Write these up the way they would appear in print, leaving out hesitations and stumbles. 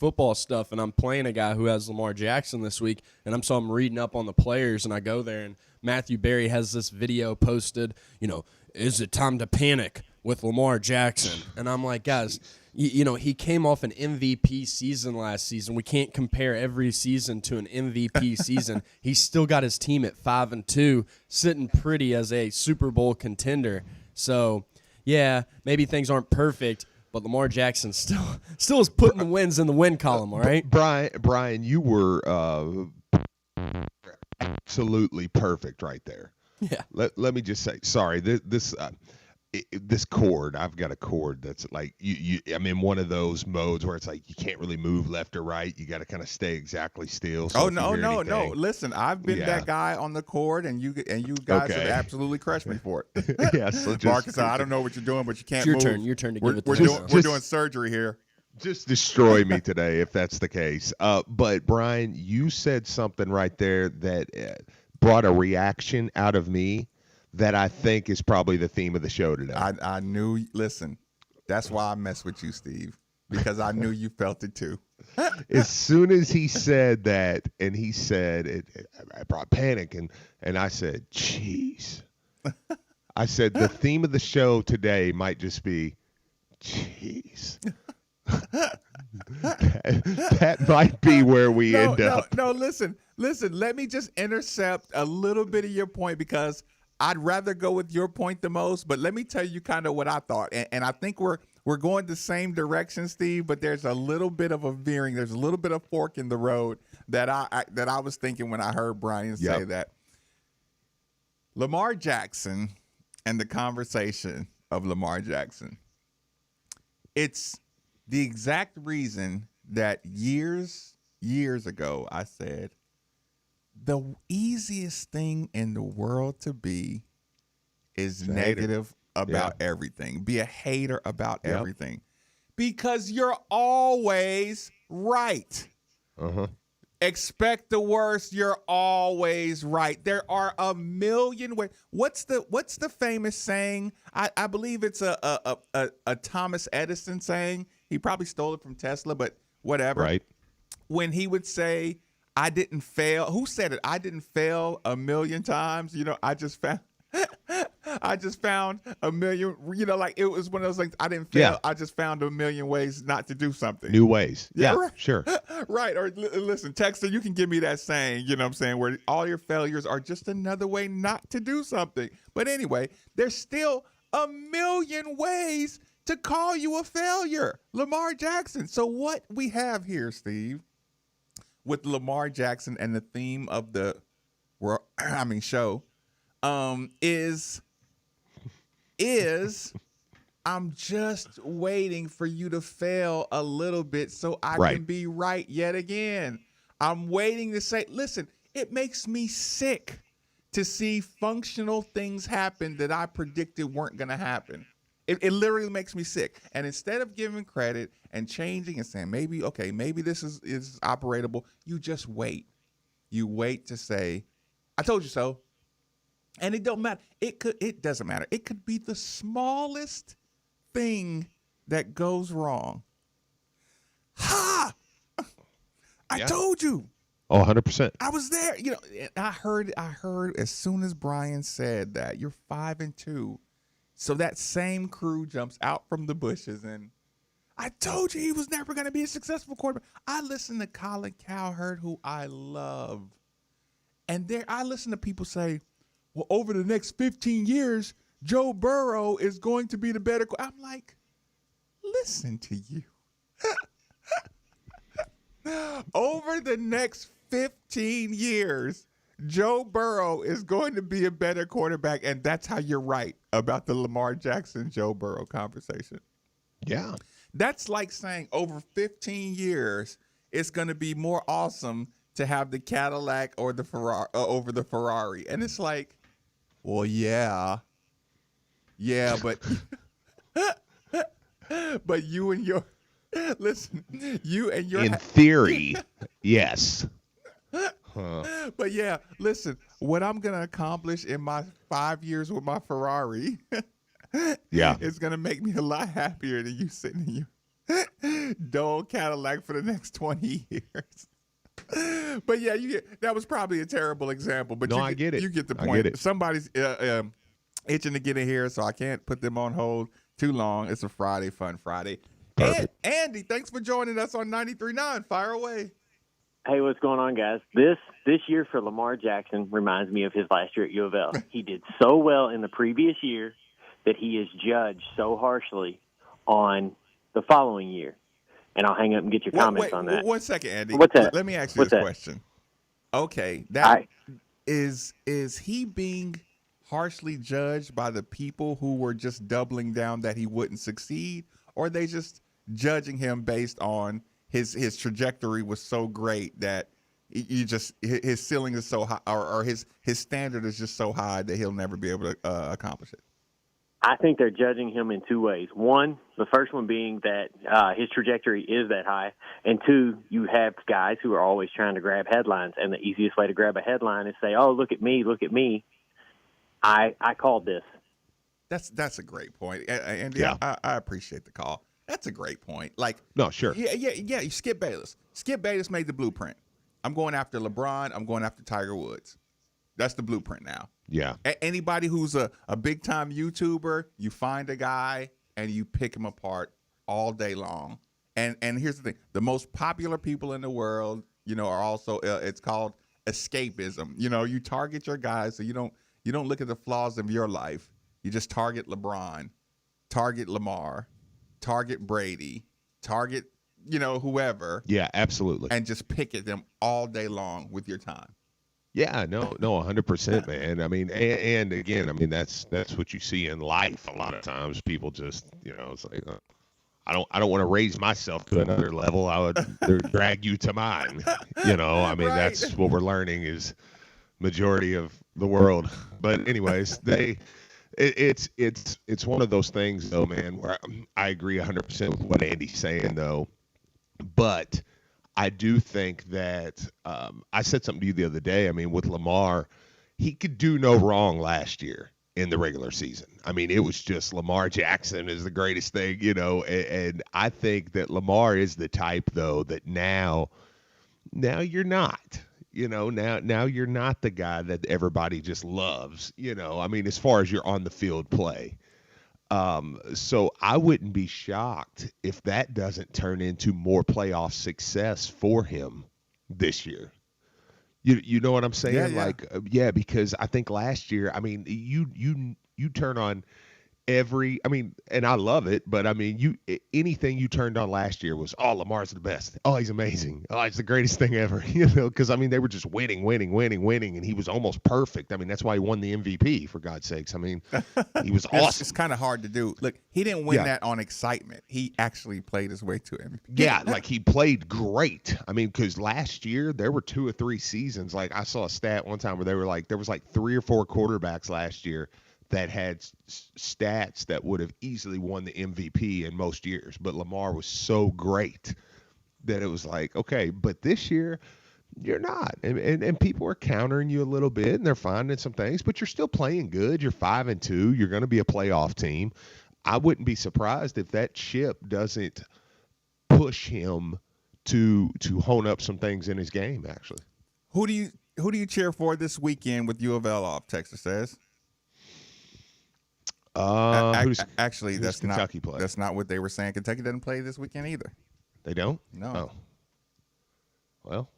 football stuff, and I'm playing a guy who has Lamar Jackson this week, and I'm reading up on the players, and I go there, and Matthew Berry has this video posted, is it time to panic with Lamar Jackson? And I'm like, guys, he came off an MVP season last season. We can't compare every season to an MVP season. He's still got his team at 5-2, sitting pretty as a Super Bowl contender. So, yeah, maybe things aren't perfect, but Lamar Jackson still is putting the wins in the win column, all right? Brian, you were absolutely perfect right there. Yeah. Let me just say, sorry, this cord, I've got a cord that's like I'm in one of those modes where it's like you can't really move left or right. You got to kind of stay exactly still. So no. Listen, I've been that guy on the cord, and you guys have absolutely crushed me for it. Yeah, so Marcus, I don't know what you're doing, but you can't it's move. Your turn to give it to we're doing surgery here. Just destroy me today if that's the case. But Brian, you said something right there that brought a reaction out of me that I think is probably the theme of the show today. I knew. Listen, that's why I mess with you, Steve, because I knew you felt it too. As soon as he said that, and he said it brought panic, and I said, "Jeez." I said the theme of the show today might just be, "Jeez." that might be where we end up. No, listen. Let me just intercept a little bit of your point, because I'd rather go with your point the most, but let me tell you kind of what I thought. And I think we're going the same direction, Steve, but there's a little bit of a veering. There's a little bit of fork in the road that I was thinking when I heard Brian say that. Lamar Jackson and the conversation of Lamar Jackson. It's the exact reason that years ago I said, the easiest thing in the world to be is negative about everything. Be a hater about everything. Because you're always right. Uh-huh. Expect the worst. You're always right. There are a million ways. What's the famous saying? I believe it's a Thomas Edison saying. He probably stole it from Tesla, but whatever. Right. When he would say, I didn't fail. Who said it? I didn't fail a million times. I just found a million, like it was one of those things. I didn't fail. Yeah. I just found a million ways not to do something. New ways. Yeah, right. Sure. Right. Or listen, Texter, you can give me that saying, what I'm saying, where all your failures are just another way not to do something. But anyway, there's still a million ways to call you a failure. Lamar Jackson. So what we have here, Steve, with Lamar Jackson and the theme of the show, is I'm just waiting for you to fail a little bit so I can be right yet again. I'm waiting to say, listen, it makes me sick to see functional things happen that I predicted weren't going to happen. It literally makes me sick. And instead of giving credit and changing and saying, maybe this is operatable, you just wait. You wait to say, I told you so. And it don't matter. It doesn't matter. It could be the smallest thing that goes wrong. Ha! I told you. Oh, 100%. I was there. I heard as soon as Brian said that, you're 5-2. So that same crew jumps out from the bushes, and I told you he was never going to be a successful quarterback. I listen to Colin Cowherd, who I love. And I listen to people say, well, over the next 15 years, Joe Burrow is going to be the better. I'm like, listen to you. Over the next 15 years, Joe Burrow is going to be a better quarterback, and that's how you're right about the Lamar Jackson-Joe Burrow conversation. Yeah. That's like saying over 15 years, it's going to be more awesome to have the Cadillac or the Ferrari over the Ferrari. And it's like, well, yeah, but but you and your in theory, yes. But yeah, listen, what I'm going to accomplish in my 5 years with my Ferrari is going to make me a lot happier than you sitting here. Dole Cadillac for the next 20 years. But yeah, that was probably a terrible example. But I get it. You get the I point. get it. Somebody's itching to get in here, so I can't put them on hold too long. It's a Friday, fun Friday. Perfect. And Andy, thanks for joining us on 93.9. Fire away. Hey, what's going on, guys? This year for Lamar Jackson reminds me of his last year at U of L. He did so well in the previous year that he is judged so harshly on the following year. And I'll hang up and get your comments on that. 1 second, Andy. What's that? Let me ask you this question. Okay, is he being harshly judged by the people who were just doubling down that he wouldn't succeed, or are they just judging him based on his trajectory was so great that his ceiling is so high, or his standard is just so high that he'll never be able to accomplish it? I think they're judging him in two ways. One, the first one being that his trajectory is that high. And two, you have guys who are always trying to grab headlines. And the easiest way to grab a headline is say, oh, look at me, look at me. I called this. That's a great point. And Yeah. I appreciate the call. That's a great point. Like, No, sure. Yeah. Skip Bayless. Skip Bayless made the blueprint. I'm going after LeBron. I'm going after Tiger Woods. That's the blueprint now. Yeah. Anybody who's a big time YouTuber, you find a guy and you pick him apart all day long. And here's the thing: the most popular people in the world, are also it's called escapism. You target your guys, so you don't look at the flaws of your life. You just target LeBron, target Lamar, target Brady, target whoever. Yeah, absolutely. And just pick at them all day long with your time. Yeah, no, 100%, man. I mean, and again, I mean, that's what you see in life a lot of times. People just, it's like, I don't want to raise myself to another level. I would drag you to mine. I mean, Right. That's what we're learning is majority of the world. But anyways, it's one of those things though, man, where I agree 100% with what Andy's saying though. But I do think that I said something to you the other day. I mean, with Lamar, he could do no wrong last year in the regular season. I mean, it was just Lamar Jackson is the greatest thing, and I think that Lamar is the type, though, that now you're not. Now you're not the guy that everybody just loves. I mean, as far as your on the field play. So I wouldn't be shocked if that doesn't turn into more playoff success for him this year. You know what I'm saying? Yeah. Because I think last year, I mean, you turn on and I love it, but I mean, anything you turned on last year was, oh, Lamar's the best. Oh, he's amazing. Oh, he's the greatest thing ever. Because I mean, they were just winning, and he was almost perfect. I mean, that's why he won the MVP, for God's sakes. I mean, he was awesome. It's kind of hard to do. Look, he didn't win that on excitement. He actually played his way to MVP. Yeah, like he played great. I mean, because last year there were 2 or 3 seasons. Like I saw a stat one time where they were like, there was like 3 or 4 quarterbacks last year that had stats that would have easily won the MVP in most years. But Lamar was so great that it was like, okay, but this year you're not. And people are countering you a little bit, and they're finding some things, but you're still playing good. You're 5-2. You're going to be a playoff team. I wouldn't be surprised if that chip doesn't push him to hone up some things in his game, actually. Who do you cheer for this weekend with U of L off? Texas says. Actually, who's that's Kentucky not. play? That's not what they were saying. Kentucky doesn't play this weekend either. They don't? No. Oh. Well,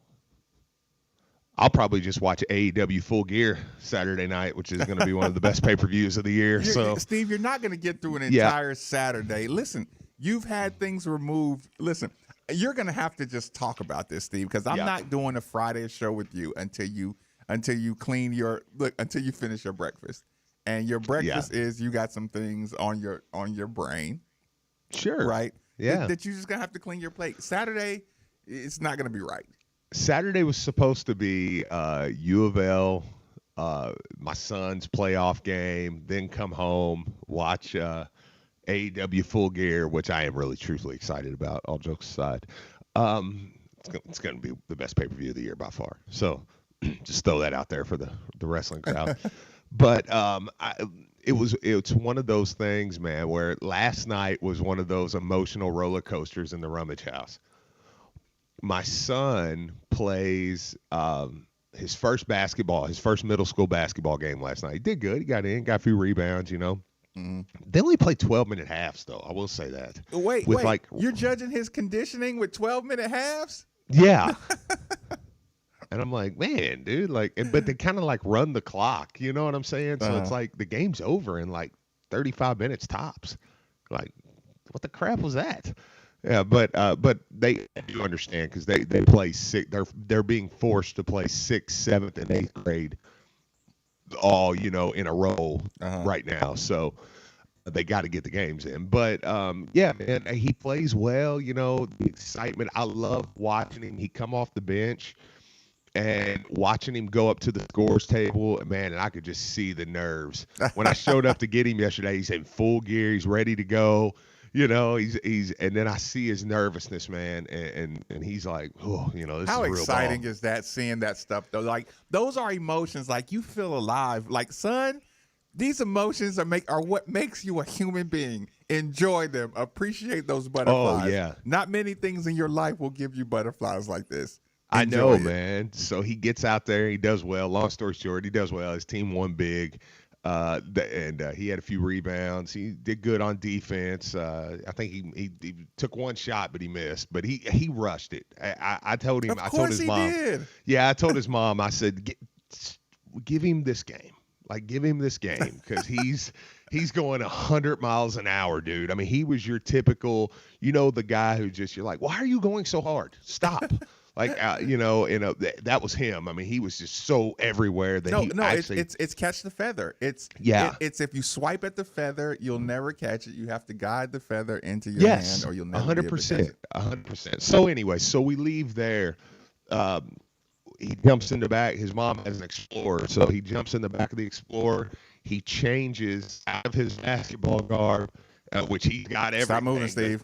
I'll probably just watch AEW Full Gear Saturday night, which is going to be one of the best pay-per-views of the year. So, Steve, you're not going to get through an entire Saturday. Listen, you've had things removed. Listen, you're going to have to just talk about this, Steve, because I'm not doing a Friday show with you until you until you finish your breakfast. And your breakfast is you got some things on your brain. Sure. Right? Yeah. That you're just going to have to clean your plate. Saturday, it's not going to be right. Saturday was supposed to be U of L, my son's playoff game, then come home, watch AEW Full Gear, which I am really truthfully excited about, all jokes aside. It's going to be the best pay-per-view of the year by far. So just throw that out there for the wrestling crowd. But it's one of those things, man, where last night was one of those emotional roller coasters in the Rummage House. My son plays his first middle school basketball game last night. He did good. He got in, got a few rebounds, you know. They only played 12-minute halves, though. I will say that. Wait, With you're judging his conditioning with 12-minute halves? Yeah. And I'm like, man, dude, but they kind of run the clock, you know what I'm saying? So it's like the game's over in 35 minutes tops. Like, what the crap was that? Yeah, but they do understand because they play they're being forced to play 6th, 7th, and 8th grade all in a row right now. So they got to get the games in. But yeah, man, he plays well. The excitement. I love watching him. He come off the bench and watching him go up to the scores table, man, and I could just see the nerves. When I showed up to get him yesterday, he's in full gear. He's ready to go. He's and then I see his nervousness, man, and he's like, oh, this How is real exciting ball. is that, seeing that stuff, though? Like, those are emotions, you feel alive. Like, son, these emotions are what makes you a human being. Enjoy them. Appreciate those butterflies. Oh, yeah. Not many things in your life will give you butterflies like this. I Enjoy know, it. man. So he gets out there, he does well. Long story short, he does well. His team won big. And he had a few rebounds. He did good on defense. I think he took one shot, but he missed. But he rushed it. I told him. Of I course told his he mom. did. Yeah, I told his mom. I said, give him this game. Give him this game because he's going 100 miles an hour, dude. I mean, he was your typical, the guy who you're like, why are you going so hard? Stop. That was him. I mean, he was just so everywhere that it's catch the feather. It's if you swipe at the feather, you'll never catch it. You have to guide the feather into your hand, or you'll never 100%, 100%. So anyway, we leave there. He jumps in the back. His mom has an Explorer, so he jumps in the back of the Explorer. He changes out of his basketball garb, which he got everything. Stop moving, Steve.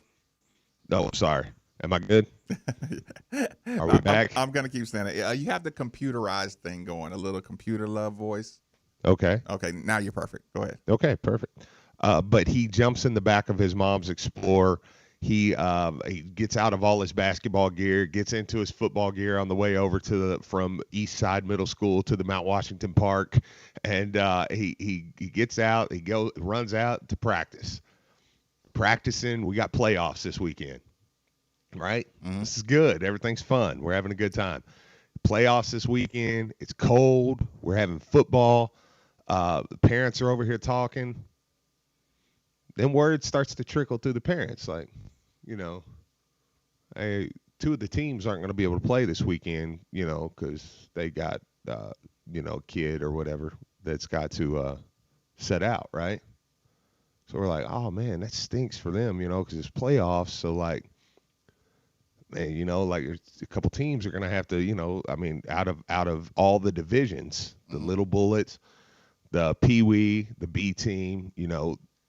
No, I'm sorry. Am I good? Are we back? I'm going to keep saying it. You have the computerized thing going, a little computer love voice. Okay. Okay, now you're perfect. Go ahead. Okay, perfect. But he jumps in the back of his mom's Explorer. He gets out of all his basketball gear, gets into his football gear on the way over from East Side Middle School to the Mount Washington Park, and he gets out. He runs out to practice. Practicing. We got playoffs this weekend. Right? Mm-hmm. This is good. Everything's fun. We're having a good time. Playoffs this weekend. It's cold. We're having football. The parents are over here talking. Then word starts to trickle through the parents. Like, hey, 2 of the teams aren't going to be able to play this weekend, because they got, a kid or whatever that's got to set out, right? So we're like, oh, man, that stinks for them, because it's playoffs. So, man, a couple teams are going to have to, out of all the divisions, the Little Bullets, the Pee Wee, the B team,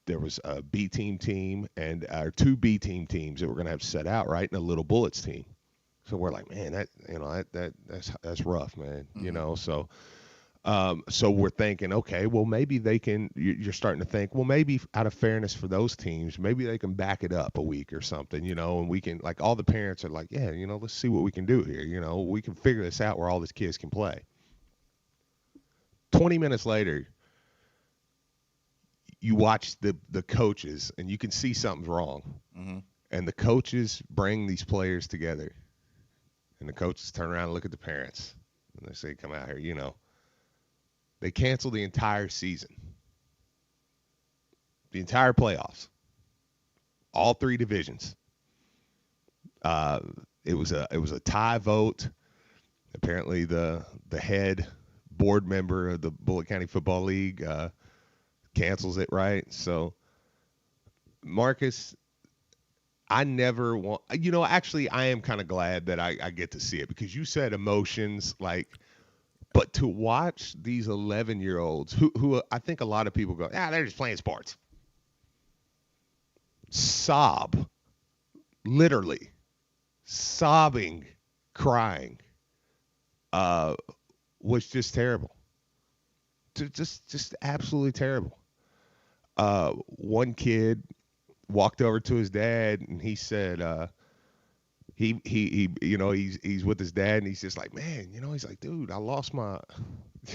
there was a B team and 2 B teams that were going to have to set out, right, and a Little Bullets team. So we're like, man, that's rough, man, So we're thinking, okay, well, maybe they can. You're starting to think, well, maybe out of fairness for those teams, maybe they can back it up a week or something, and we can, all the parents are like, yeah, let's see what we can do here. We can figure this out where all these kids can play. 20 minutes later, you watch the coaches, and you can see something's wrong. Mm-hmm. And the coaches bring these players together, and the coaches turn around and look at the parents, and they say, come out here, They cancel the entire season, the entire playoffs, all 3 divisions. It was a tie vote. Apparently, the head board member of the Bullitt County Football League cancels it. Right. So, Marcus, I never want. Actually, I am kind of glad that I get to see it because you said emotions But to watch these 11-year-olds who I think a lot of people go, they're just playing sports. Sob, literally, sobbing, crying, was just terrible. Just absolutely terrible. one kid walked over to his dad and he said, he you know, he's with his dad and he's just like, man, you know, he's like, dude, I lost my,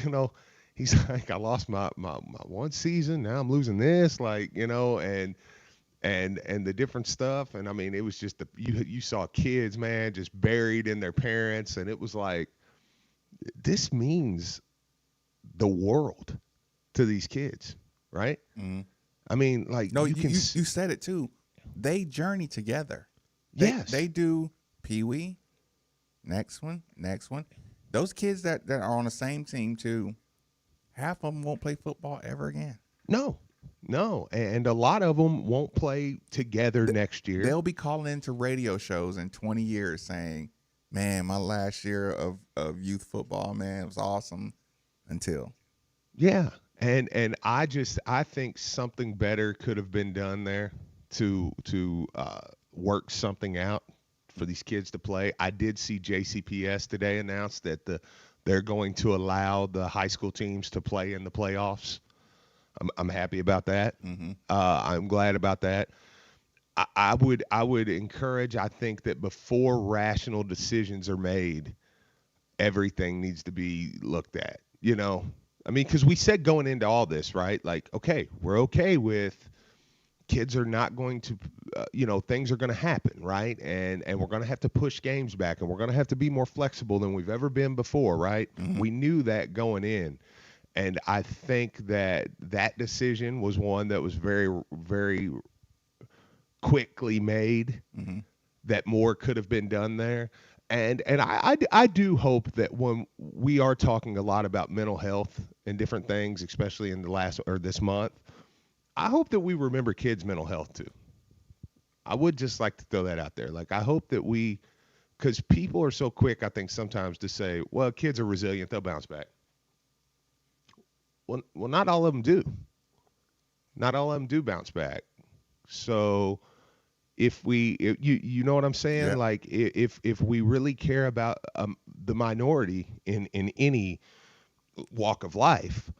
you know, he's like, I lost my one season. Now I'm losing this, like, you know, and the different stuff. And I mean, it was just you saw kids, man, just buried in their parents. And it was like, this means the world to these kids, right? Mm-hmm. I mean, like, no, you said it too. They journey together. Yes. They do Pee-wee, next one. Those kids that are on the same team too, half of them won't play football ever again. No. And a lot of them won't play together next year. They'll be calling into radio shows in 20 years saying, man, my last year of youth football, man, it was awesome until. Yeah. And I think something better could have been done there to work something out for these kids to play. I did see JCPS today announce that they're going to allow the high school teams to play in the playoffs. I'm happy about that. Mm-hmm. I'm glad about that. I would encourage, I think that before rational decisions are made, everything needs to be looked at, you know? I mean, because we said going into all this, right? Like, okay, we're okay with kids are not going to, you know, things are going to happen, right? And we're going to have to push games back, and we're going to have to be more flexible than we've ever been before, right? Mm-hmm. We knew that going in. And I think that decision was one that was very, very quickly made, mm-hmm. that more could have been done there. And I do hope that when we are talking a lot about mental health and different things, especially in this month, I hope that we remember kids' mental health too. I would just like to throw that out there. Like, I hope that because people are so quick, I think sometimes to say, well, kids are resilient, they'll bounce back. Well, not all of them do. Not all of them do bounce back. So you know what I'm saying? Yeah. Like, if we really care about the minority in any walk of life,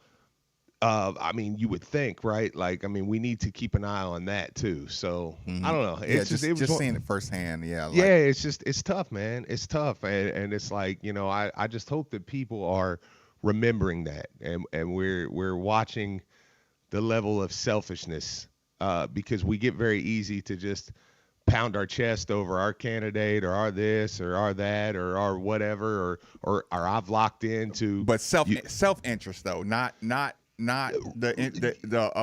I mean, you would think, right? Like, I mean, we need to keep an eye on that too. So mm-hmm. I don't know. It's just seeing it firsthand. Yeah. Like, yeah. It's tough, man. It's tough. And it's like, you know, I just hope that people are remembering that. And we're watching the level of selfishness, because we get very easy to just pound our chest over our candidate or our this or our that or our whatever, or I've locked into. But self-interest though, not the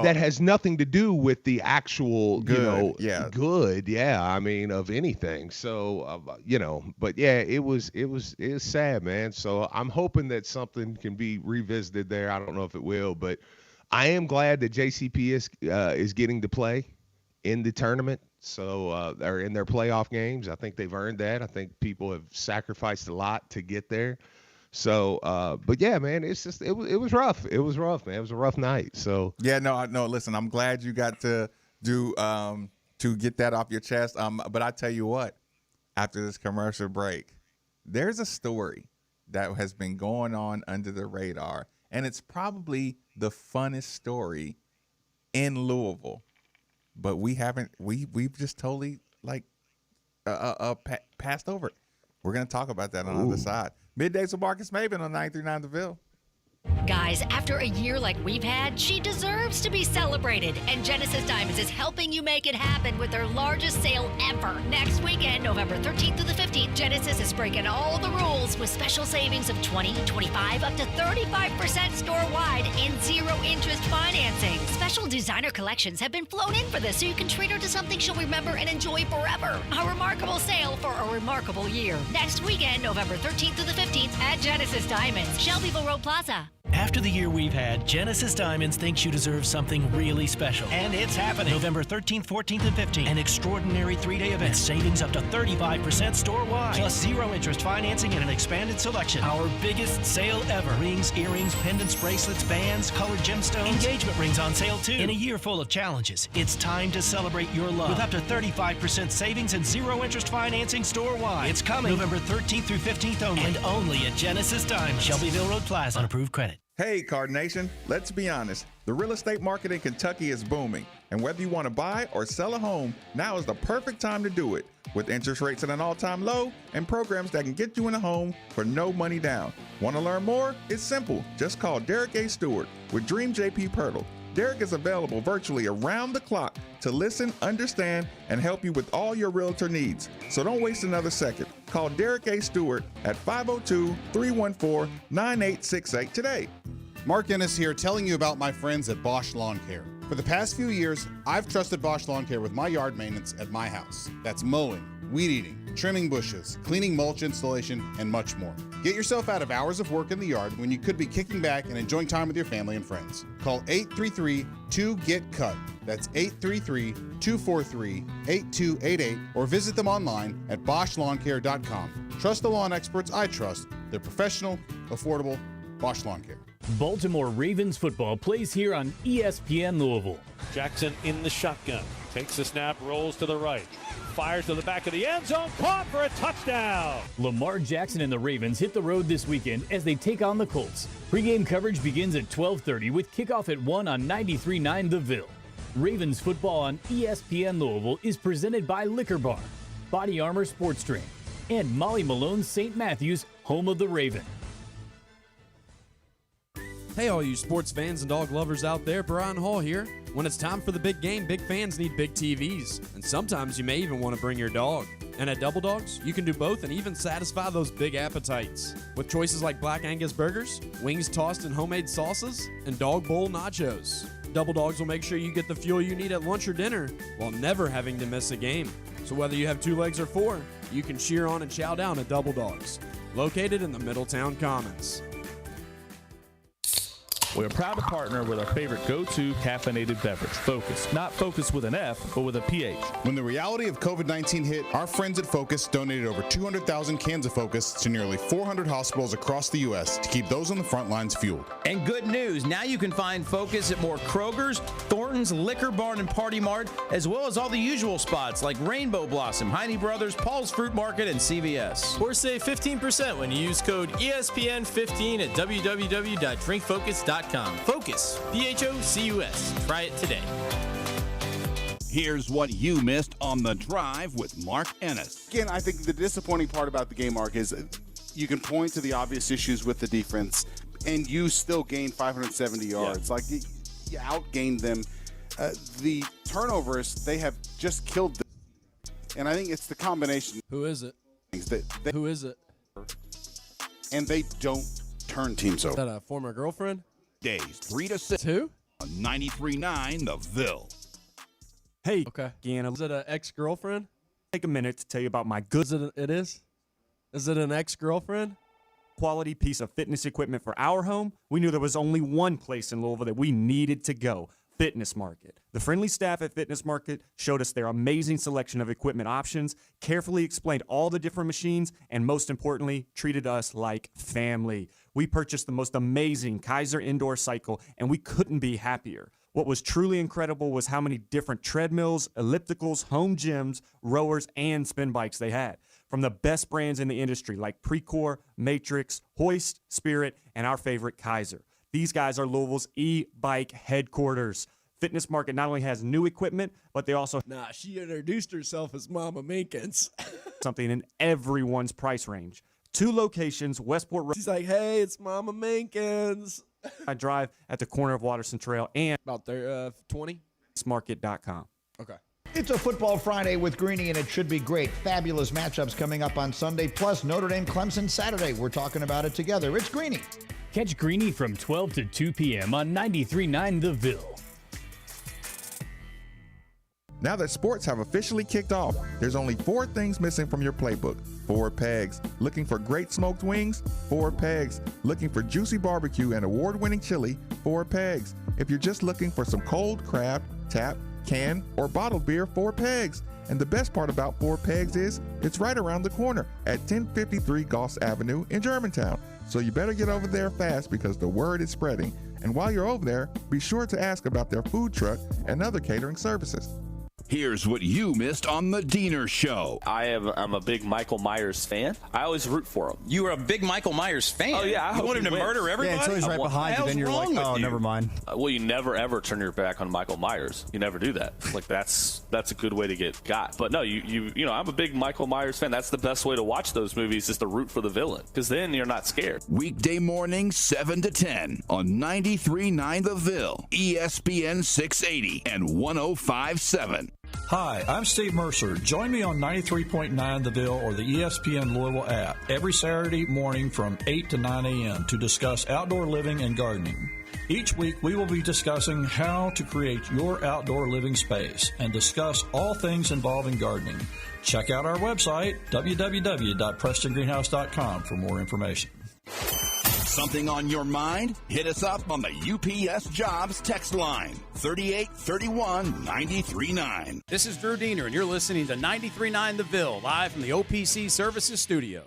that has nothing to do with the actual good, you know, yeah. Good, yeah. I mean, of anything. So you know, but yeah, it was sad, man. So I'm hoping that something can be revisited there. I don't know if it will, but I am glad that JCP is getting to play in the tournament. So they're in their playoff games. I think they've earned that. I think people have sacrificed a lot to get there. So, but yeah, man, it's just, it was rough. It was rough, man. It was a rough night. So yeah, no, listen, I'm glad you got to do, to get that off your chest. But I tell you what, after this commercial break, there's a story that has been going on under the radar, and it's probably the funnest story in Louisville, but we've just totally like, passed over it. We're going to talk about that on the other side. Middays with Marcus Maven on 93.9 The Ville. Guys, after a year like we've had, she deserves to be celebrated. And Genesis Diamonds is helping you make it happen with their largest sale ever. Next weekend, November 13th through the 15th, Genesis is breaking all the rules with special savings of 20, 25, up to 35% store-wide and zero-interest financing. Special designer collections have been flown in for this, so you can treat her to something she'll remember and enjoy forever. A remarkable sale for a remarkable year. Next weekend, November 13th through the 15th at Genesis Diamonds, Shelbyville Road Plaza. After the year we've had, Genesis Diamonds thinks you deserve something really special. And it's happening. November 13th, 14th, and 15th. An extraordinary 3-day event. Savings up to 35% store-wide. Plus zero-interest financing and an expanded selection. Our biggest sale ever. Rings, earrings, pendants, bracelets, bands, colored gemstones. Engagement rings on sale, too. In a year full of challenges, it's time to celebrate your love. With up to 35% savings and zero-interest financing store-wide. It's coming November 13th through 15th only. And only at Genesis Diamonds. Shelbyville Road Plaza. On approved credit. Hey, Card Nation, let's be honest. The real estate market in Kentucky is booming, and whether you want to buy or sell a home, now is the perfect time to do it. With interest rates at an all-time low and programs that can get you in a home for no money down. Want to learn more? It's simple. Just call Derek A. Stewart with Dream JP Pirtle. Derek is available virtually around the clock to listen, understand, and help you with all your realtor needs. So don't waste another second. Call Derek A. Stewart at 502-314-9868 today. Mark Ennis here, telling you about my friends at Bosch Lawn Care. For the past few years, I've trusted Bosch Lawn Care with my yard maintenance at my house. That's mowing, weed eating, trimming bushes, cleaning mulch installation, and much more. Get yourself out of hours of work in the yard when you could be kicking back and enjoying time with your family and friends. Call 833-2GET-CUT. That's 833-243-8288, or visit them online at BoschLawnCare.com. Trust the lawn experts I trust. They're professional, affordable. Bosch Lawn Care. Baltimore Ravens football plays here on ESPN Louisville. Jackson in the shotgun. Takes the snap, rolls to the right. Fires to the back of the end zone. Caught for a touchdown. Lamar Jackson and the Ravens hit the road this weekend as they take on the Colts. Pre-game coverage begins at 12:30 with kickoff at 1 on 93.9 The Ville. Ravens football on ESPN Louisville is presented by Liquor Bar, Body Armor Sports Drink, and Molly Malone's St. Matthews, home of the Raven. Hey, all you sports fans and dog lovers out there, Brian Hall here. When it's time for the big game, big fans need big TVs. And sometimes you may even want to bring your dog. And at Double Dogs, you can do both and even satisfy those big appetites. With choices like Black Angus burgers, wings tossed in homemade sauces, and dog bowl nachos. Double Dogs will make sure you get the fuel you need at lunch or dinner while never having to miss a game. So whether you have 2 legs or 4, you can cheer on and chow down at Double Dogs. Located in the Middletown Commons. We're proud to partner with our favorite go-to caffeinated beverage, Focus. Not Focus with an F, but with a PH. When the reality of COVID-19 hit, our friends at Focus donated over 200,000 cans of Focus to nearly 400 hospitals across the U.S. to keep those on the front lines fueled. And good news, now you can find Focus at more Kroger's, Thornton's, Liquor Barn, and Party Mart, as well as all the usual spots like Rainbow Blossom, Heine Brothers, Paul's Fruit Market, and CVS. Or save 15% when you use code ESPN15 at www.drinkfocus.com. Focus, Focus. Try it today. Here's what you missed on The Drive with Mark Ennis. Again, I think the disappointing part about the game, Mark, is you can point to the obvious issues with the defense, and you still gained 570 yards. Yeah. Like, you outgained them. The turnovers, they have just killed them. And I think it's the combination. Who is it? Who is it? And they don't turn teams over. Is that a former girlfriend? Days 3 to 6 Who? on 93.9 The Ville. Hey, Okay. Deanna, Is it an ex-girlfriend? take a minute to tell you about my good Is it an ex-girlfriend? quality piece of fitness equipment for our home. We knew there was only one place in Louisville that we needed to go, Fitness Market. The friendly staff at Fitness Market showed us their amazing selection of equipment options, carefully explained all the different machines, and most importantly, treated us like family. We purchased the most amazing Kaiser indoor cycle, and we couldn't be happier. What was truly incredible was how many different treadmills, ellipticals, home gyms, rowers, and spin bikes they had. From the best brands in the industry like Precor, Matrix, Hoist, Spirit, and our favorite Kaiser. These guys are Louisville's e-bike headquarters. Fitness Market not only has new equipment, but they also Nah, she introduced herself as Mama Minkins. something in everyone's price range. 2 locations, Westport Road, She's like, hey, it's Mama Minkins. I Drive at the corner of Watterson Trail, and About there, 20? Market.com. Okay. It's a Football Friday with Greeny, and it should be great. Fabulous matchups coming up on Sunday, plus Notre Dame Clemson Saturday. We're talking about it together. It's Greeny. Catch Greeny from 12 to 2 p.m. on 93.9 The Ville. Now that sports have officially kicked off, there's only 4 things missing from your playbook. 4 pegs. Looking for great smoked wings? 4 pegs. Looking for juicy barbecue and award-winning chili? 4 pegs. If you're just looking for some cold craft, tap, can, or bottled beer? 4 pegs. And the best part about 4 pegs is it's right around the corner at 1053 Goss Avenue in Germantown. So you better get over there fast because the word is spreading. And while you're over there, be sure to ask about their food truck and other catering services. Here's what you missed on the Diener Show. I'm a big Michael Myers fan. I always root for him. You were a big Michael Myers fan? Oh, yeah. You want him to murder everybody? Yeah, until he's right behind you, then you're like, oh, never mind. Well, you never, ever turn your back on Michael Myers. You never do that. Like, that's a good way to get got. But no, you know, I'm a big Michael Myers fan. That's the best way to watch those movies, is to root for the villain, because then you're not scared. Weekday mornings, 7 to 10 on 93.9 The Ville, ESPN 680 and 105.7. Hi, I'm Steve Mercer. Join me on 93.9 The Ville or the ESPN Louisville app every Saturday morning from 8 to 9 a.m. to discuss outdoor living and gardening. Each week, we will be discussing how to create your outdoor living space and discuss all things involving gardening. Check out our website, www.prestongreenhouse.com, for more information. Something on your mind? Hit us up on the UPS Jobs text line, 3831-93.9. This is Drew Diener, and you're listening to 93.9 The Ville, live from the OPC Services Studio.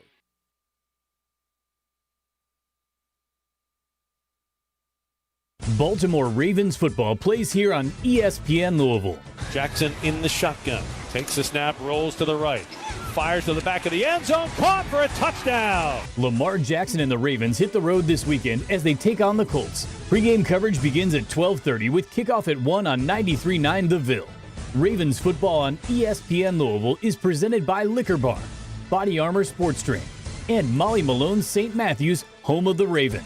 Baltimore Ravens football plays here on ESPN Louisville. Jackson in the shotgun. Takes the snap, rolls to the right. Fires to the back of the end zone. Caught for a touchdown. Lamar Jackson and the Ravens hit the road this weekend as they take on the Colts. Pre-game coverage begins at 12:30 with kickoff at 1 on 93.9 The Ville. Ravens football on ESPN Louisville is presented by Liquor Bar, Body Armor Sports Drink, and Molly Malone's St. Matthews, home of the Raven.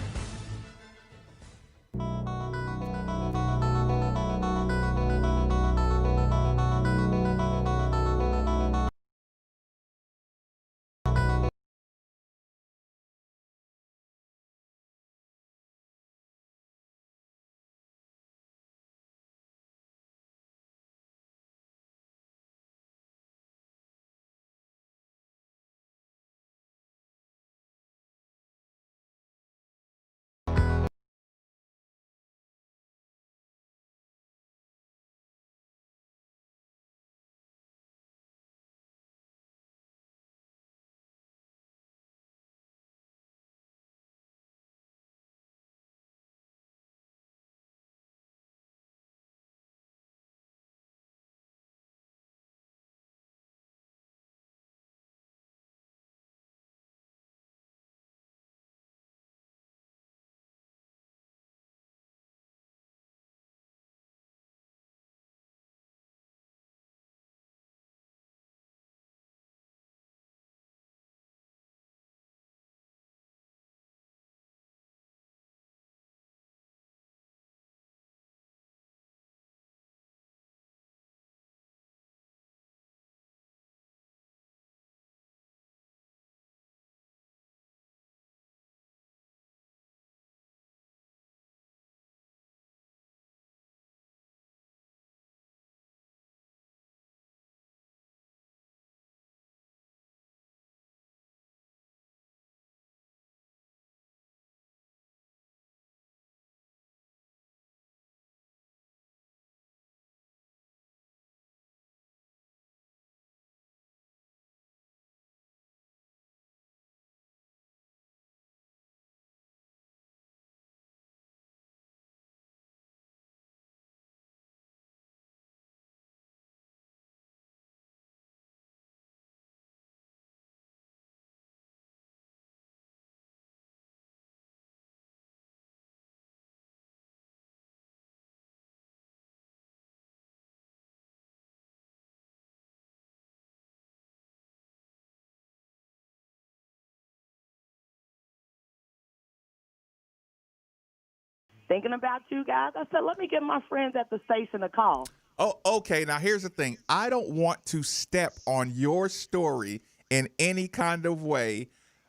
Thinking about you guys, I said, let me give my friends at the station a call. Oh, okay. Now, here's the thing. I don't want to step on your story in any kind of way.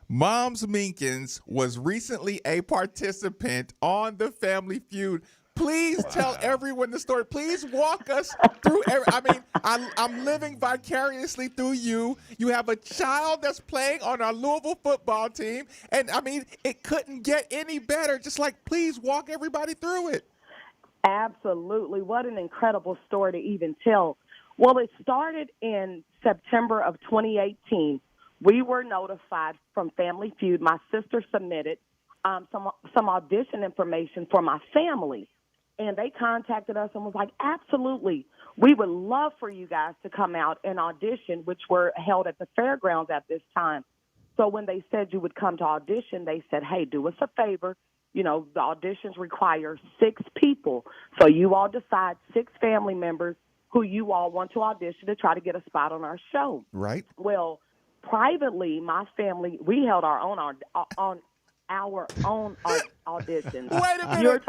Moms Minkins was recently a participant on the Family Feud. Please tell everyone the story. Please walk us through. I'm living vicariously through you. You have a child that's playing on our Louisville football team. And, it couldn't get any better. Just please walk everybody through it. Absolutely. What an incredible story to even tell. Well, it started in September of 2018. We were notified from Family Feud. My sister submitted some audition information for my family. And they contacted us and was like, absolutely, we would love for you guys to come out and audition, which were held at the fairgrounds at this time. So when they said you would come to audition, they said, hey, do us a favor. You know, the auditions require 6 people. So you all decide 6 family members who you all want to audition to try to get a spot on our show. Right. Well, privately, my family, we held our own auditions. Wait a minute.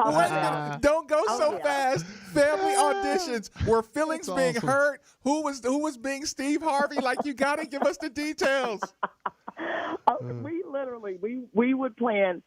Don't go so fast. Family auditions. Were feelings being hurt? Who was being Steve Harvey? Like, you got to give us the details. We would plan.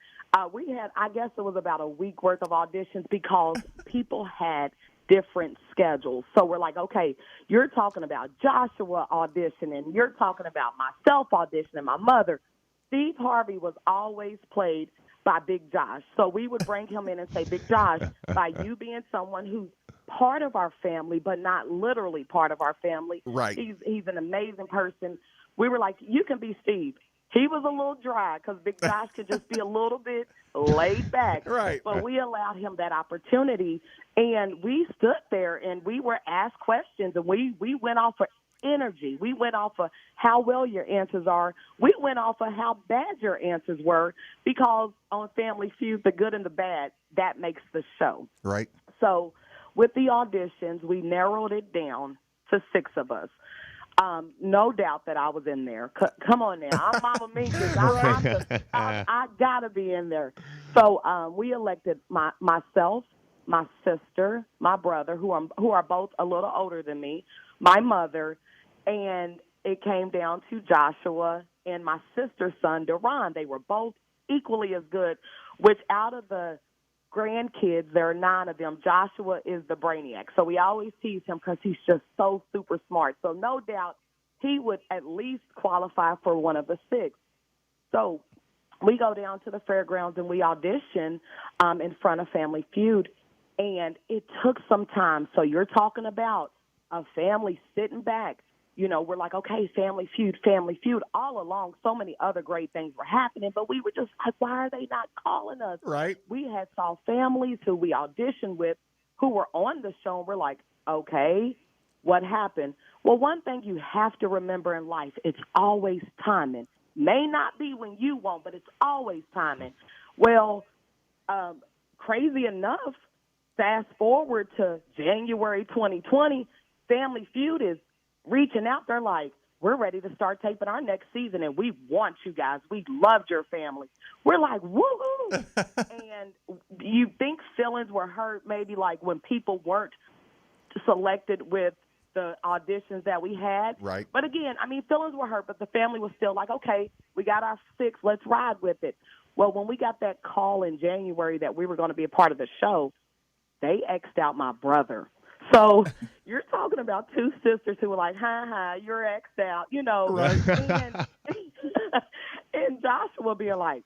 We had, I guess it was about a week worth of auditions because people had different schedules. So we're like, okay, you're talking about Joshua auditioning. You're talking about myself auditioning, my mother. Steve Harvey was always played by Big Josh. So we would bring him in and say, Big Josh, by you being someone who's part of our family, but not literally part of our family. Right. He's an amazing person. We were like, you can be Steve. He was a little dry because Big Josh could just be a little bit laid back. Right. But we allowed him that opportunity, and we stood there, and we were asked questions, and we went off of energy. We went off of how well your answers are. We went off of how bad your answers were because on Family Feud, the good and the bad, that makes the show. Right. So with the auditions, we narrowed it down to 6 of us. No doubt that I was in there. Come on now. I'm Mama Minkus. I got to be in there. So we elected myself, my sister, my brother, who are both a little older than me, my mother, and it came down to Joshua and my sister's son, Deron. They were both equally as good, which out of the grandkids, there are 9 of them. Joshua is the brainiac. So we always tease him because he's just so super smart. So no doubt he would at least qualify for one of the 6. So we go down to the fairgrounds and we audition in front of Family Feud. And it took some time. So you're talking about a family sitting back. You know, we're like, okay, Family Feud. All along, so many other great things were happening, but we were just like, why are they not calling us? Right. We had saw families who we auditioned with who were on the show, and we're like, okay, what happened? Well, one thing you have to remember in life, it's always timing. May not be when you want, but it's always timing. Well, crazy enough, fast forward to January 2020, Family Feud is reaching out. They're like, we're ready to start taping our next season, and we want you guys. We loved your family. We're like, woo-hoo. And you think feelings were hurt maybe like when people weren't selected with the auditions that we had. Right. But again, I mean, feelings were hurt, but the family was still like, okay, we got our 6. Let's ride with it. Well, when we got that call in January that we were going to be a part of the show, they X'd out my brother. So you're talking about 2 sisters who were like, ha, you're X'd out, you know. Right. And Joshua being like,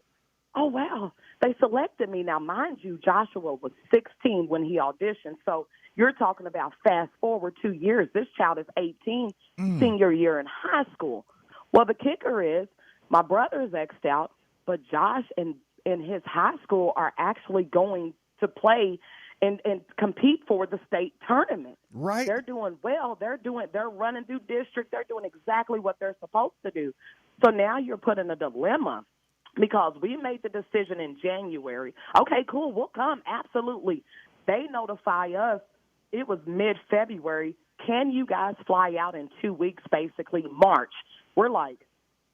oh, wow, they selected me. Now, mind you, Joshua was 16 when he auditioned. So you're talking about fast forward 2 years. This child is 18, senior year in high school. Well, the kicker is my brother is X'd out, but Josh and his high school are actually going to play and compete for the state tournament. Right. They're doing well. They're running through district. They're doing exactly what they're supposed to do. So now you're put in a dilemma because we made the decision in January. Okay, cool, we'll come. Absolutely. They notify us. It was mid-February. Can you guys fly out in 2 weeks, basically March? We're like,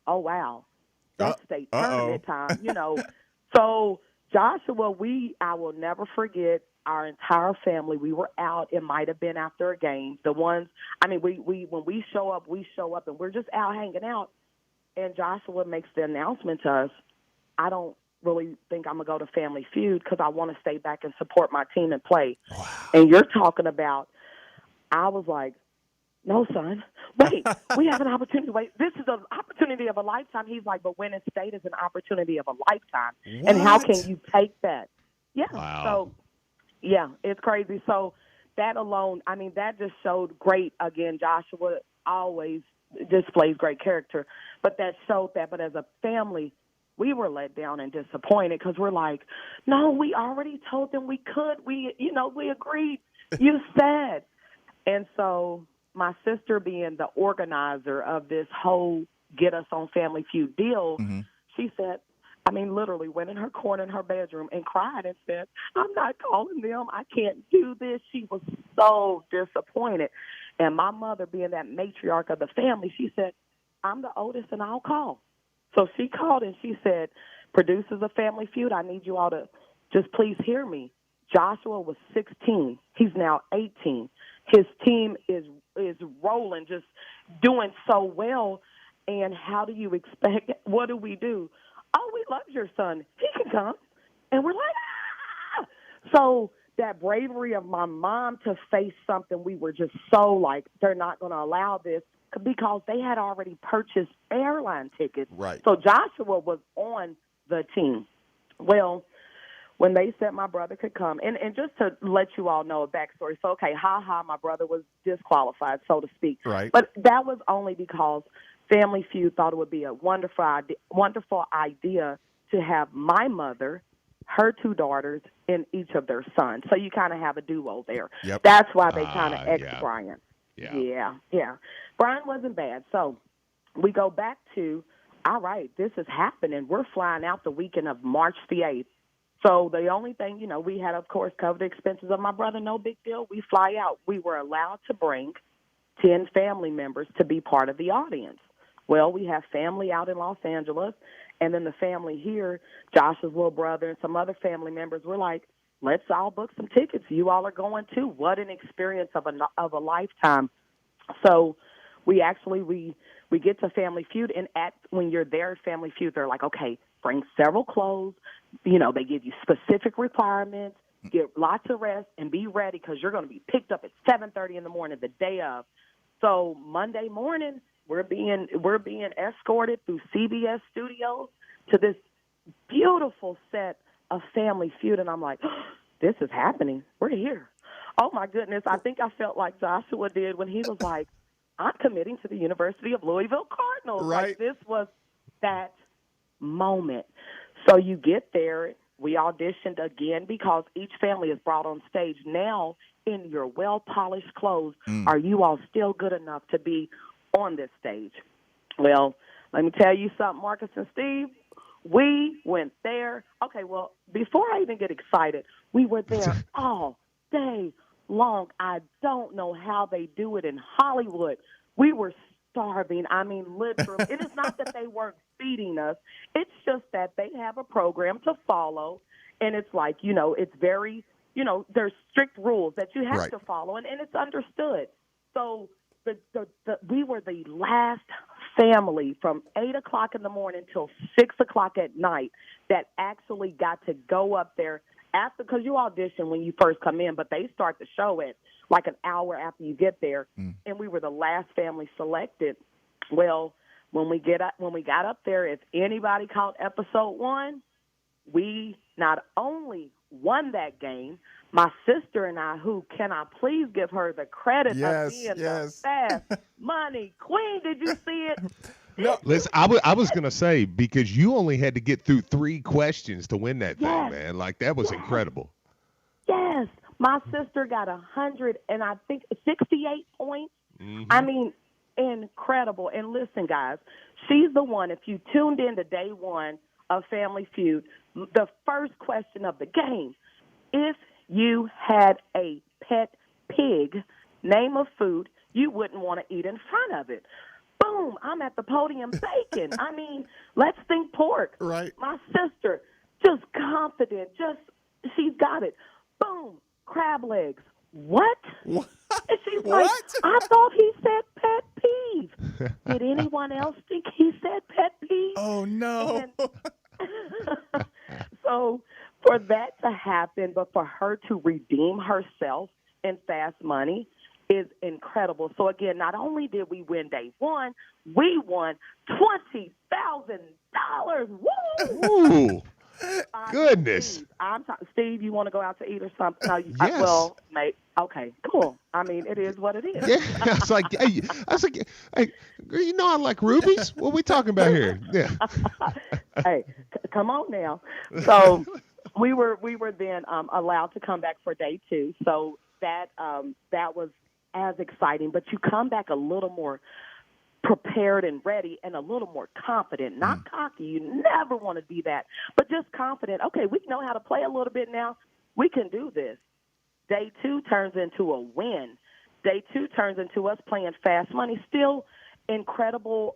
oh, wow, that's state tournament time, you know. So Joshua, I will never forget our entire family. We were out. It might have been after a game. The ones, I mean, we when we show up, and we're just out hanging out. And Joshua makes the announcement to us, I don't really think I'm going to go to Family Feud because I want to stay back and support my team and play. Wow. And you're talking about, I was like, no, son, wait, we have an opportunity. Wait, this is an opportunity of a lifetime. He's like, but winning state is an opportunity of a lifetime. What? And how can you take that? Yeah. Wow. So, yeah, it's crazy. So that alone, I mean, that just showed great. Again, Joshua always displays great character, but that showed that. But as a family, we were let down and disappointed because we're like, no, we already told them we could. We agreed. You said. And so my sister, being the organizer of this whole Get Us on Family Feud deal, she said, literally went in her corner in her bedroom and cried and said, I'm not calling them. I can't do this. She was so disappointed. And my mother, being that matriarch of the family, she said, I'm the oldest and I'll call. So she called and she said, producers of Family Feud, I need you all to just please hear me. Joshua was 16. He's now 18. His team is rolling, just doing so well. And how do you expect, what do we do? Oh, we love your son. He can come. And we're like, ah! So that bravery of my mom to face something, we were just so like, they're not going to allow this, because they had already purchased airline tickets. Right. So Joshua was on the team. Well, when they said my brother could come, and just to let you all know a backstory, so, okay, my brother was disqualified, so to speak. Right. But that was only because Family Feud thought it would be a wonderful idea to have my mother, her two daughters, and each of their sons. So you kind of have a duo there. Yep. That's why they kind of yeah. Brian. Yeah. Yeah. Brian wasn't bad. So we go back to, all right, this is happening. We're flying out the weekend of March the 8th. So the only thing, we had, of course, covered the expenses of my brother. No big deal. We fly out. We were allowed to bring 10 family members to be part of the audience. Well, we have family out in Los Angeles, and then the family here, Josh's little brother and some other family members, were like, let's all book some tickets. You all are going too. What an experience of a lifetime. So we get to Family Feud, and when you're there at Family Feud, they're like, okay, bring several clothes. They give you specific requirements, get lots of rest, and be ready because you're going to be picked up at 7:30 in the morning the day of. So Monday morning, we're being escorted through CBS Studios to this beautiful set of Family Feud, and I'm like, oh, this is happening. We're here. Oh, my goodness. I think I felt like Joshua did when he was like, I'm committing to the University of Louisville Cardinals. Right. Like, this was that moment. So you get there. We auditioned again because each family is brought on stage. Now, in your well-polished clothes, are you all still good enough to be on this stage? Well, let me tell you something, Marcus and Steve. We went there. Okay, well, before I even get excited, we were there all day long. I don't know how they do it in Hollywood. We were starving. Literally. It is not that they weren't feeding us. It's just that they have a program to follow, and it's like, it's very, there's strict rules that you have to follow, and it's understood. So we were the last family from 8 o'clock in the morning till 6 o'clock at night that actually got to go up there after, because you audition when you first come in, but they start the show at like an hour after you get there, and we were the last family selected. Well, when we got up there, if anybody caught episode 1, we not only won that game, my sister and I, who can I please give her the credit of being the fast money queen? Did you see it? No, listen, I was gonna say, because you only had to get through 3 questions to win that thing, man. Like, that was incredible. Yes, my sister got 100 and I think 68 points. Incredible. And listen, guys, she's the one. If you tuned in to day 1 of Family Feud, the first question of the game: if you had a pet pig, name a food you wouldn't want to eat in front of it. Boom, I'm at the podium bacon. Let's think pork. Right. My sister, just confident, she's got it. Boom, crab legs. What? And she's like, I thought he said pet peeve. Did anyone else think he said pet peeve? Oh, no. So for that to happen, but for her to redeem herself in fast money is incredible. So again, not only did we win day 1, we won $20,000. Woo! Ooh. Goodness. Steve, you want to go out to eat or something? No, Yes. mate. Okay, cool. I mean, it is what it is. Yeah, I was like, hey, girl, you know I like rubies. What we talking about here? Yeah. Hey, come on now. So we were then allowed to come back for day 2. So that was as exciting. But you come back a little more prepared and ready and a little more confident, not cocky. You never want to be that, but just confident. Okay, we know how to play a little bit now. We can do this. Day 2 turns into a win. Day 2 turns into us playing fast money. Still incredible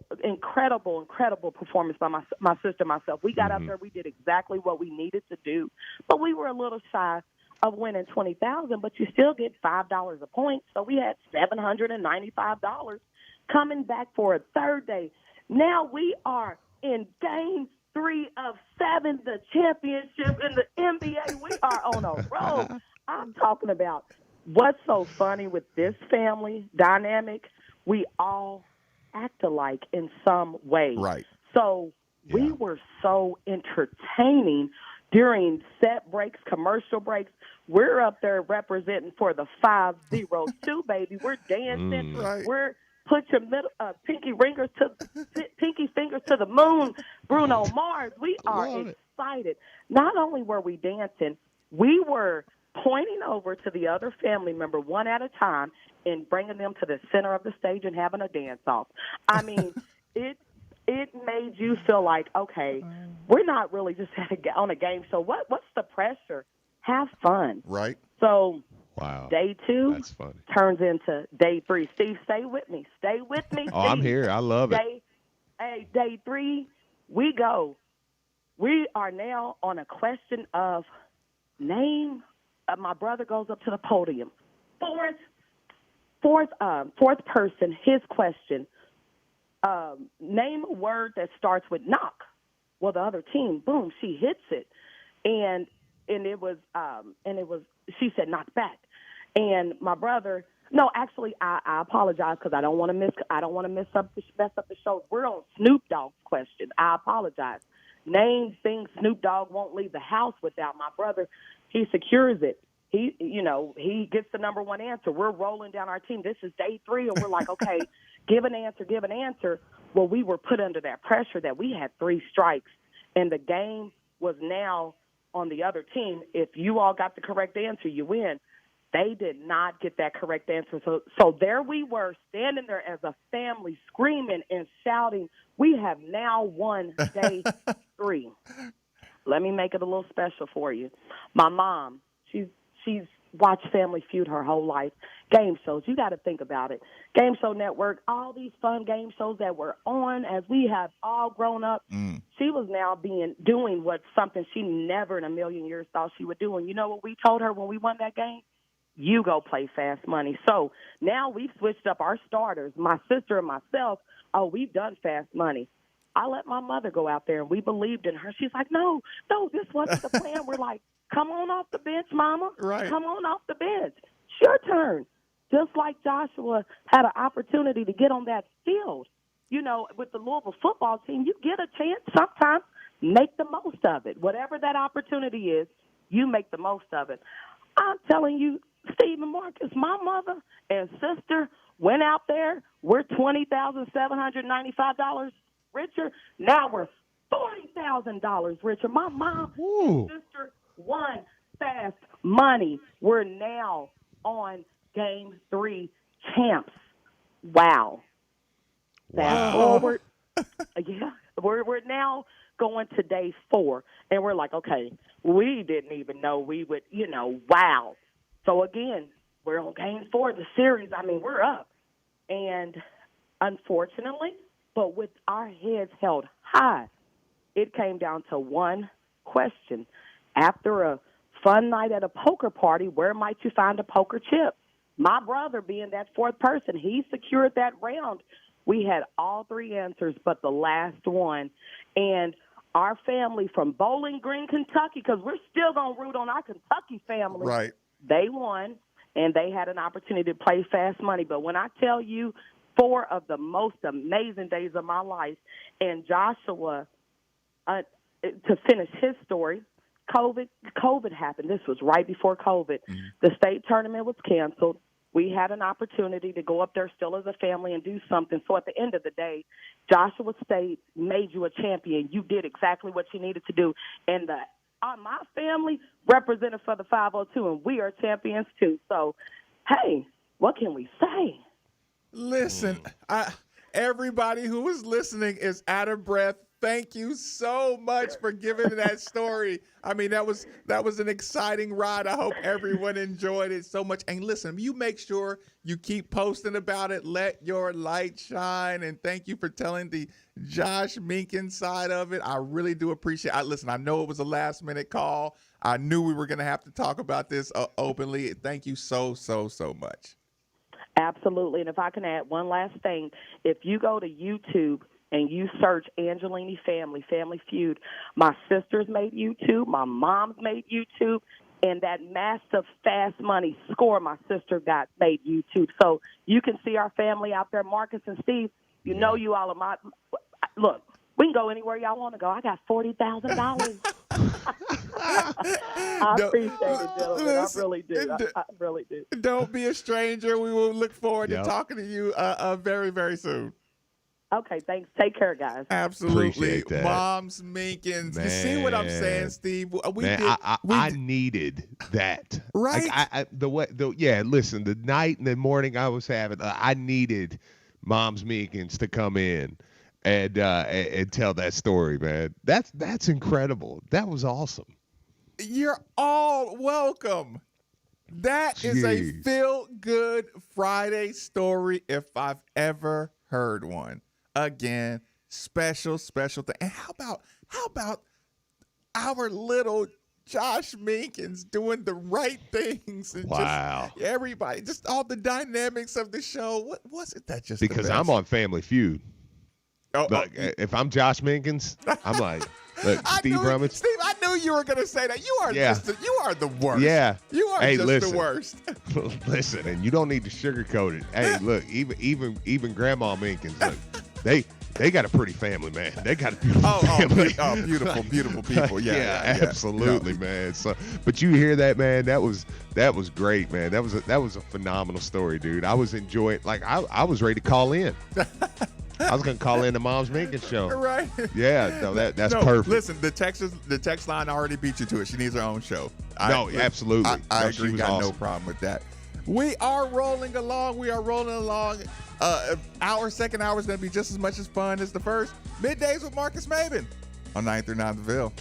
performance by my sister and myself. We got out there. We did exactly what we needed to do, but we were a little shy of winning $20,000, but you still get $5 a point. So we had $795 coming back for a third day. Now we are in game 3 of 7, the championship in the NBA. We are on a roll. I'm talking about what's so funny with this family dynamic. We all act alike in some way. Right. So we were so entertaining during set breaks, commercial breaks. We're up there representing for the 502, baby. We're dancing. Right. We're put your pinky fingers to the moon, Bruno Mars. We are excited. Not only were we dancing, we were pointing over to the other family member one at a time and bringing them to the center of the stage and having a dance-off. I mean, it made you feel like, okay, we're not really just on a game show. What's the pressure? Have fun. Right. So wow. Day 2 That's funny. turns into day 3. Steve, stay with me. Stay with me, Steve. Oh, I'm here. I love it. Day 3, we go. We are now on a question of name. My brother goes up to the podium. Fourth person, his question. Name a word that starts with knock. Well, the other team, boom, she hits it, and it was she said knock back, and my brother. No, actually, I apologize because I don't want to mess up the show. We're on Snoop Dogg's question. I apologize. Name things Snoop Dogg won't leave the house without. My brother, he secures it. He gets the number one answer. We're rolling down our team. This is day 3, and we're like, okay, give an answer. Well, we were put under that pressure that we had 3 strikes, and the game was now on the other team. If you all got the correct answer, you win. They did not get that correct answer. So there we were standing there as a family screaming and shouting, we have now won day 3. Let me make it a little special for you. My mom, she's watched Family Feud her whole life. Game shows, you got to think about it. Game Show Network, all these fun game shows that were on as we have all grown up. She was now doing something she never in a million years thought she would do. And you know what we told her when we won that game? You go play fast money. So now we've switched up our starters, my sister and myself. Oh, we've done fast money. I let my mother go out there, and we believed in her. She's like, no, this wasn't the plan. We're like, come on off the bench, Mama. Right. Come on off the bench. It's your turn. Just like Joshua had an opportunity to get on that field. With the Louisville football team, you get a chance sometimes. Make the most of it. Whatever that opportunity is, you make the most of it. I'm telling you, Steve and Marcus, my mother and sister went out there. We're $20,795 richer. Now we're $40,000 richer. My mom and sister won fast money. We're now on game 3 champs. Wow. Fast forward. Yeah. We're now going to day 4, and we're like, okay, we didn't even know we would, wow. So, again, we're on game 4 of the series. I mean, we're up. And unfortunately, but with our heads held high, it came down to one question. After a fun night at a poker party, where might you find a poker chip? My brother, being that 4th person, he secured that round. We had all 3 answers but the last one. And our family from Bowling Green, Kentucky, because we're still going to root on our Kentucky family. Right. They won, and they had an opportunity to play fast money. But when I tell you 4 of the most amazing days of my life, and Joshua, to finish his story, COVID happened. This was right before COVID. The state tournament was canceled. We had an opportunity to go up there still as a family and do something. So at the end of the day, Joshua State made you a champion. You did exactly what you needed to do. And my family represented for the 502, and we are champions too. So, hey, what can we say? Listen, everybody who was listening is out of breath. Thank you so much for giving that story. I mean, that was an exciting ride. I hope everyone enjoyed it so much. And listen, you make sure you keep posting about it. Let your light shine. And thank you for telling the Josh Minkin side of it. I really do appreciate it. Listen, I know it was a last-minute call. I knew we were going to have to talk about this openly. Thank you so, so, so much. Absolutely. And if I can add one last thing, if you go to YouTube and you search Angelini Family Feud, my sisters made YouTube, my mom's made YouTube, and that massive Fast Money score my sister got made YouTube. So you can see our family out there. Marcus and Steve, know you all are my – look, we can go anywhere y'all want to go. I got $40,000. I appreciate it, gentlemen. Listen, I really do. I really do. Don't be a stranger. We will look forward to talking to you very, very soon. Okay, thanks. Take care, guys. Absolutely. Moms, Minkins. Man. You see what I'm saying, Steve? I needed that. Right? Listen, the night and the morning I was having, I needed Moms, Minkins to come in and tell that story, man. That's incredible. That was awesome. You're all welcome. That is a feel-good Friday story if I've ever heard one. Again, special thing. And how about our little Josh Minkins doing the right things and just everybody, just all the dynamics of the show. What was it that just because I'm on Family Feud. If I'm Josh Minkins, I'm like, look, Steve Rummage. Steve, I knew you were gonna say that. You are you are the worst. Yeah. You are the worst. Listen, and you don't need to sugarcoat it. Hey, look, even Grandma Minkins, look, they got a pretty family, man. They got a beautiful family. Beautiful people. Yeah, absolutely, man. So, but you hear that, man? That was great, man. That was a phenomenal story, dude. I was enjoying. Like I was ready to call in. I was gonna call in the Moms Minkins show. Right. Yeah. No, that's perfect. Listen, the text line already beat you to it. She needs her own show. Absolutely. I agree. Got no problem with that. We are rolling along. Our second hour is going to be just as much as fun as the first. Middays with Marcus Maben on 939 The Ville.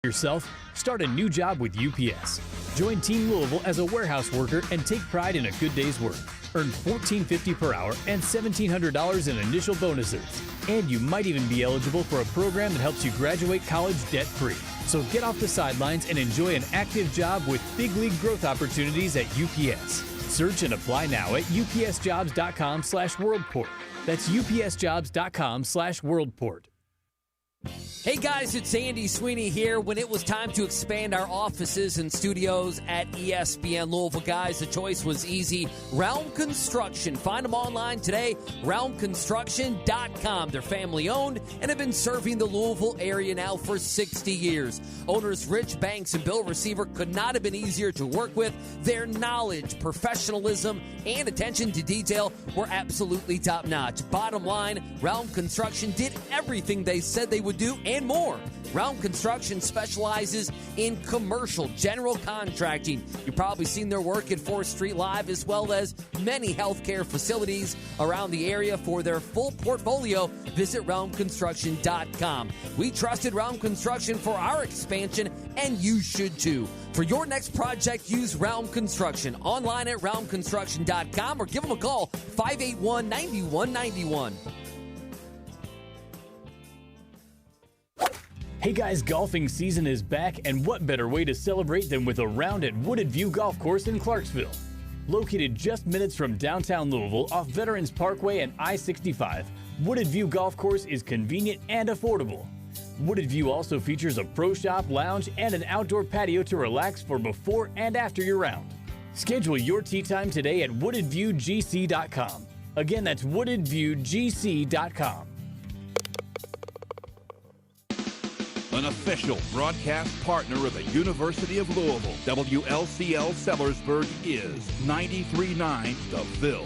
Yourself? Start a new job with UPS. Join Team Louisville as a warehouse worker and take pride in a good day's work. Earn $14.50 per hour and $1,700 in initial bonuses. And you might even be eligible for a program that helps you graduate college debt-free. So get off the sidelines and enjoy an active job with big league growth opportunities at UPS. Search and apply now at upsjobs.com/worldport. That's upsjobs.com/worldport. Hey guys, it's Andy Sweeney here. When it was time to expand our offices and studios at ESPN Louisville, guys, the choice was easy. Realm Construction. Find them online today, realmconstruction.com. They're family owned and have been serving the Louisville area now for 60 years. Owners Rich Banks and Bill Receiver could not have been easier to work with. Their knowledge, professionalism, and attention to detail were absolutely top notch. Bottom line, Realm Construction did everything they said they would do and more. Realm Construction specializes in commercial general contracting. You've probably seen their work at 4th Street Live, as well as many healthcare facilities around the area. For their full portfolio, visit realmconstruction.com. We trusted Realm Construction for our expansion, and you should too. For your next project, use Realm Construction. Online at realmconstruction.com or give them a call, 581-9191. Hey guys, golfing season is back, and what better way to celebrate than with a round at Wooded View Golf Course in Clarksville. Located just minutes from downtown Louisville off Veterans Parkway and I-65, Wooded View Golf Course is convenient and affordable. Wooded View also features a pro shop, lounge, and an outdoor patio to relax for before and after your round. Schedule your tee time today at woodedviewgc.com. Again, that's woodedviewgc.com. An official broadcast partner of the University of Louisville, WLCL Sellersburg is 93.9 The Ville.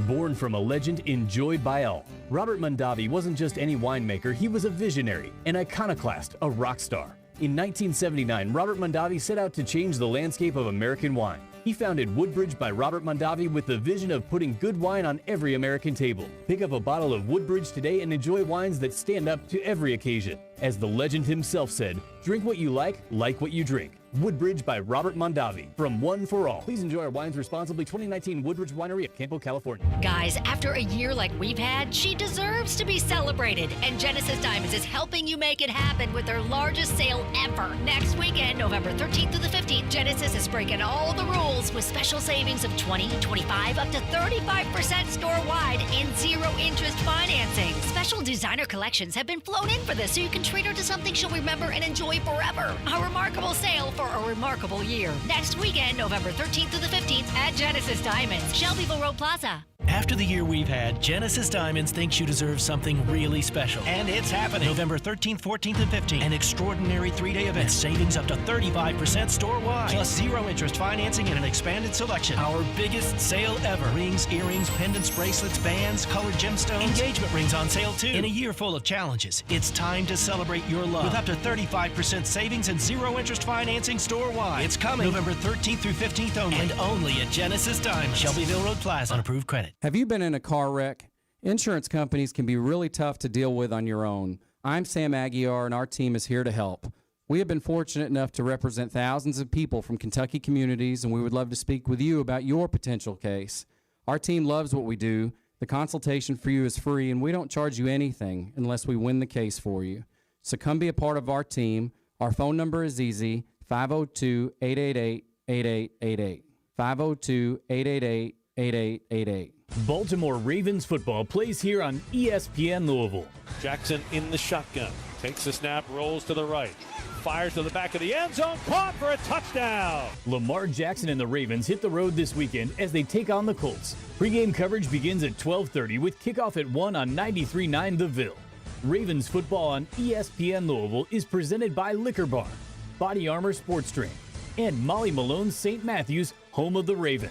Born from a legend enjoyed by all, Robert Mondavi wasn't just any winemaker, he was a visionary, an iconoclast, a rock star. In 1979, Robert Mondavi set out to change the landscape of American wine. He founded Woodbridge by Robert Mondavi with the vision of putting good wine on every American table. Pick up a bottle of Woodbridge today and enjoy wines that stand up to every occasion. As the legend himself said, drink what you like what you drink. Woodbridge by Robert Mondavi, from One for All. Please enjoy our wines responsibly. 2019 Woodbridge Winery of Campo, California. Guys, after a year like we've had, she deserves to be celebrated. And Genesis Diamonds is helping you make it happen with their largest sale ever. Next weekend, November 13th through the 15th, Genesis is breaking all the rules with special savings of 20, 25, up to 35% store-wide and zero-interest financing. Special designer collections have been flown in for this, so you can treat her to something she'll remember and enjoy forever. A remarkable sale for a remarkable year. Next weekend, November 13th through the 15th at Genesis Diamonds, Shelbyville Road Plaza. After the year we've had, Genesis Diamonds thinks you deserve something really special. And it's happening November 13th, 14th, and 15th. An extraordinary 3-day event. Savings up to 35% store-wide. Plus zero interest financing and an expanded selection. Our biggest sale ever. Rings, earrings, pendants, bracelets, bands, colored gemstones. Engagement rings on sale too. In a year full of challenges, it's time to celebrate your love. With up to 35% savings and zero interest financing store-wide. It's coming November 13th through 15th only. And only at Genesis Diamonds. Shelbyville Road Plaza. On approved credit. Have you been in a car wreck? Insurance companies can be really tough to deal with on your own. I'm Sam Aguiar, and our team is here to help. We have been fortunate enough to represent thousands of people from Kentucky communities, and we would love to speak with you about your potential case. Our team loves what we do. The consultation for you is free, and we don't charge you anything unless we win the case for you. So come be a part of our team. Our phone number is easy, 502-888-8888. 502-888-8888. Baltimore Ravens football plays here on ESPN Louisville. Jackson in the shotgun. Takes the snap, rolls to the right. Fires to the back of the end zone. Caught for a touchdown. Lamar Jackson and the Ravens hit the road this weekend as they take on the Colts. Pre-game coverage begins at 12:30 with kickoff at 1 on 93.9 The Ville. Ravens football on ESPN Louisville is presented by Liquor Barn, Body Armor Sports Drink, and Molly Malone's St. Matthews, home of the Raven.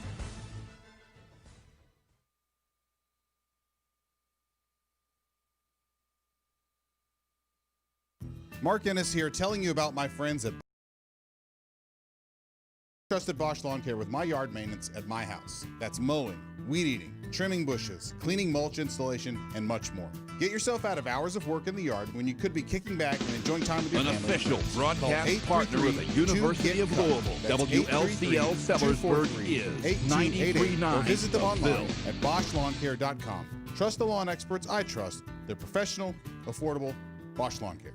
Mark Ennis here, telling you about my friends at Trusted Bosch Lawn Care with my yard maintenance at my house. That's mowing, weed eating, trimming bushes, cleaning mulch installation, and much more. Get yourself out of hours of work in the yard when you could be kicking back and enjoying time with your family. An official broadcast partner of the University of Louisville, WLCL Sellersburg is 93.9 or visit them The online Ville. at BoschLawnCare.com. Trust the lawn experts I trust. They're professional, affordable. Bosch Lawn Care.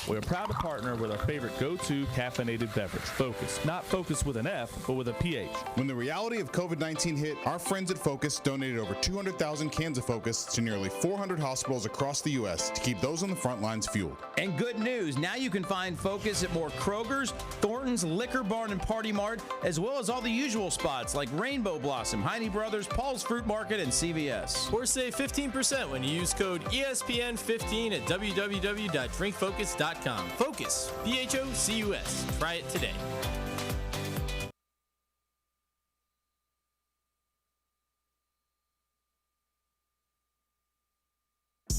We're proud to partner with our favorite go-to caffeinated beverage, Focus. Not Focus with an F, but with a PH. When the reality of COVID-19 hit, our friends at Focus donated over 200,000 cans of Focus to nearly 400 hospitals across the U.S. to keep those on the front lines fueled. And good news, now you can find Focus at more Kroger's, Thornton's, Liquor Barn, and Party Mart, as well as all the usual spots like Rainbow Blossom, Heine Brothers, Paul's Fruit Market, and CVS. Or save 15% when you use code ESPN15 at www.drinkfocus.com. Focus, Phocus. Try it today.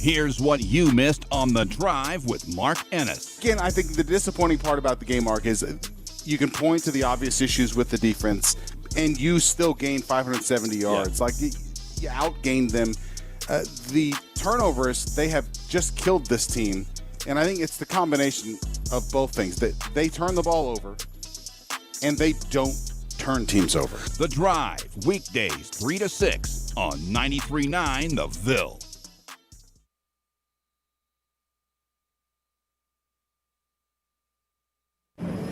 Here's what you missed on The Drive with Mark Ennis. Again, I think the disappointing part about the game, Mark, is you can point to the obvious issues with the defense, and you still gain 570 yards. Yeah. Like, you outgained them. The turnovers, they have just killed this team. And I think it's the combination of both things, that they turn the ball over and they don't turn teams over. The Drive, weekdays 3 to 6 on 93.9 The Ville.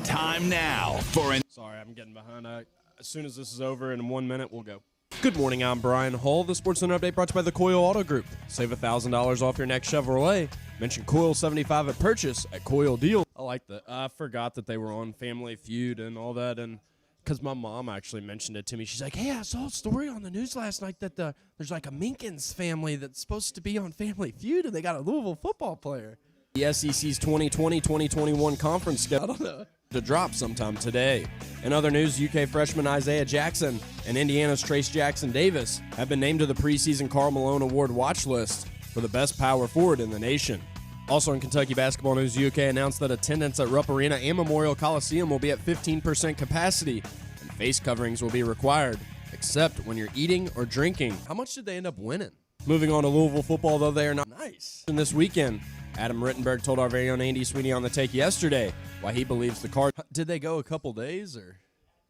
Time now for an... Sorry, I'm getting behind. As soon as this is over, in 1 minute, we'll go. Good morning, I'm Brian Hull. The Sports Center update brought to you by the Coyle Auto Group. Save $1,000 off your next Chevrolet. Mention Coyle 75 at purchase at Coyle Deal. I like that. I forgot that they were on Family Feud and all that, and because my mom actually mentioned it to me. She's like, hey, I saw a story on the news last night that there's like a Minkins family that's supposed to be on Family Feud, and they got a Louisville football player. The SEC's 2020-2021 conference schedule to drop sometime today. In other news, UK freshman Isaiah Jackson and Indiana's Trace Jackson Davis have been named to the preseason Karl Malone Award watch list for the best power forward in the nation. Also in Kentucky basketball news, UK announced that attendance at Rupp Arena and Memorial Coliseum will be at 15% capacity, and face coverings will be required, except when you're eating or drinking. How much did they end up winning? Moving on to Louisville football, though, they are not nice. And this weekend, Adam Rittenberg told our very own Andy Sweeney on The Take yesterday why he believes the Cards. Did they go a couple days, or?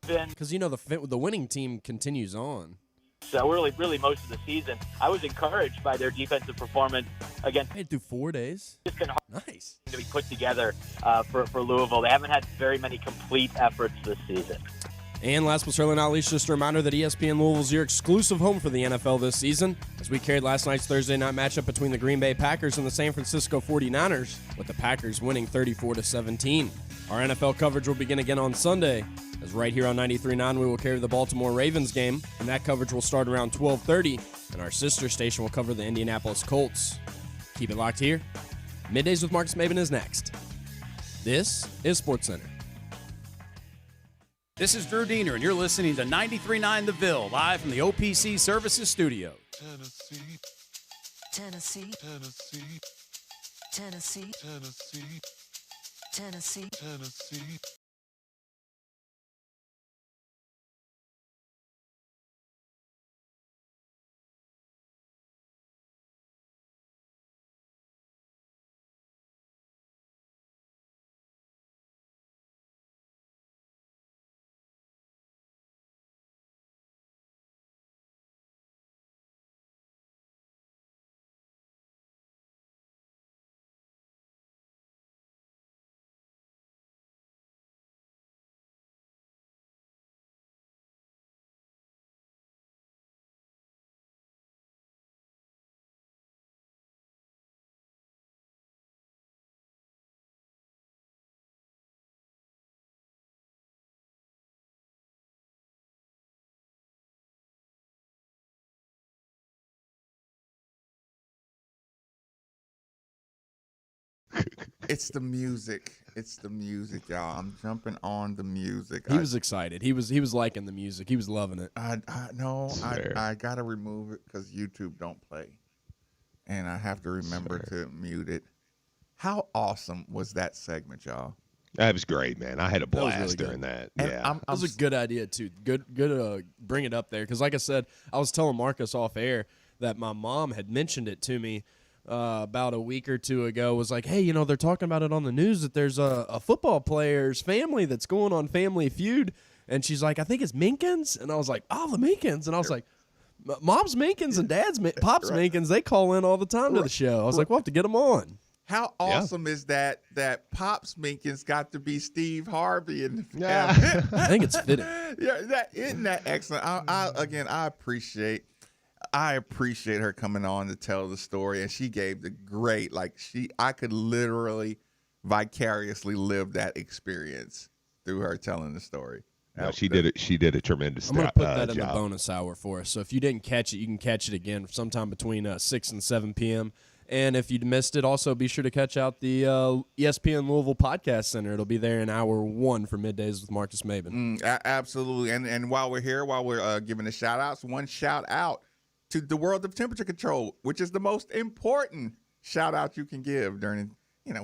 Because, you know, the winning team continues on. So really most of the season, I was encouraged by their defensive performance against. Made it through 4 days. It's been hard nice to be put together for Louisville. They haven't had very many complete efforts this season. And last but certainly not least, just a reminder that ESPN Louisville is your exclusive home for the NFL this season, as we carried last night's Thursday night matchup between the Green Bay Packers and the San Francisco 49ers, with the Packers winning 34-17. Our NFL coverage will begin again on Sunday, as right here on 93.9 we will carry the Baltimore Ravens game, and that coverage will start around 12:30, and our sister station will cover the Indianapolis Colts. Keep it locked here. Middays with Marcus Maben is next. This is SportsCenter. This is Drew Diener, and you're listening to 93.9 The Ville, live from the OPC Services Studio. Tennessee, Tennessee, Tennessee, Tennessee, Tennessee, Tennessee, Tennessee. It's the music. It's the music, y'all. I'm jumping on the music. He was excited. He was liking the music. He was loving it. I gotta remove it because YouTube don't play, and I have to remember to mute it. How awesome was that segment, y'all? That was great, man. I had a blast really during that. And Yeah, I'm That was a good idea too. Good. Bring it up there because, like I said, I was telling Marcus off air that my mom had mentioned it to me about a week or two ago. Was like, hey, you know, they're talking about it on the news that there's a football player's family that's going on Family Feud, and she's like, I think it's Minkins, and I was like, oh, the Minkins, and I was like, Mom's Minkins and Dad's Pop's Minkins, they call in all the time to the show. I was like, we'll have to get them on. How awesome is that Pops Minkins got to be Steve Harvey in the family? I think it's fitting. Yeah, isn't that excellent? I appreciate her coming on to tell the story, and she gave the great, I could literally vicariously live that experience through her telling the story. No, she did it. She did a tremendous job. I'm going to put that in the bonus hour for us. So if you didn't catch it, you can catch it again sometime between 6 and 7 p.m. And if you missed it, also be sure to catch out the ESPN Louisville Podcast Center. It'll be there in hour 1 for Middays with Marcus Maben. Absolutely. And while we're here, while we're giving the shout-outs, one shout-out to the world of temperature control, which is the most important shout-out you can give during,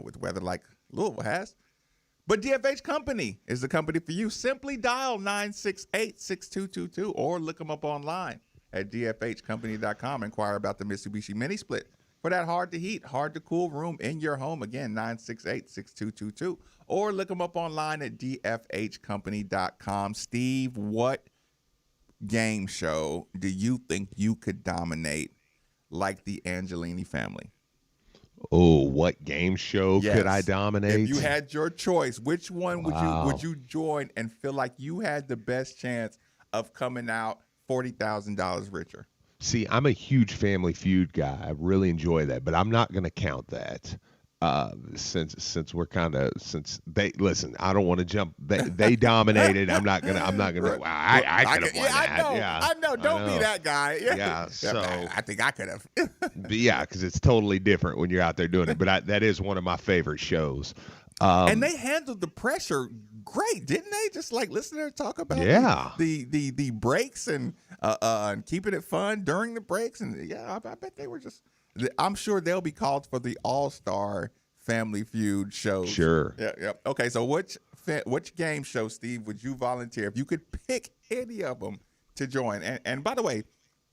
with weather like Louisville has. But DFH Company is the company for you. Simply dial 968-6222 or look them up online at dfhcompany.com. Inquire about the Mitsubishi Mini Split for that hard-to-heat, hard-to-cool room in your home. Again, 968-6222. Or look them up online at dfhcompany.com. Steve, what game show do you think you could dominate like the Angelini family? Oh, what game show could I dominate? If you had your choice, which one would you join and feel like you had the best chance of coming out $40,000 richer. See, I'm a huge Family Feud guy. I really enjoy that, but I'm not going to count that. Since we're kind of they listen, I don't want to jump. They dominated. I'm not gonna. Well, I could have won that. I know. Don't be that guy. Yeah. So I think I could have. But yeah, because it's totally different when you're out there doing it. But that is one of my favorite shows. And they handled the pressure great, didn't they? Just like listen to her talk about the breaks and keeping it fun during the breaks. And I bet they were just. I'm sure they'll be called for the All-Star Family Feud shows. Sure. Yeah. Okay, so which game show, Steve, would you volunteer if you could pick any of them to join? And by the way,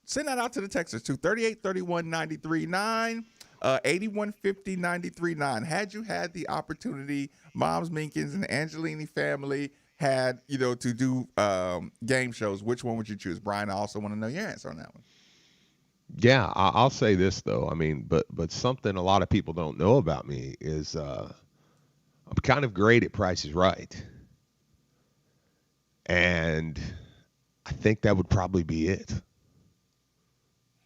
send that out to the Texans too. 3831-93.9, 8150-93.9. Had you had the opportunity, Moms Minkins and the Angelini family had to do game shows, which one would you choose? Brian, I also want to know your answer on that one. Yeah, I'll say this though. I mean, but something a lot of people don't know about me is I'm kind of great at Price is Right, and I think that would probably be it.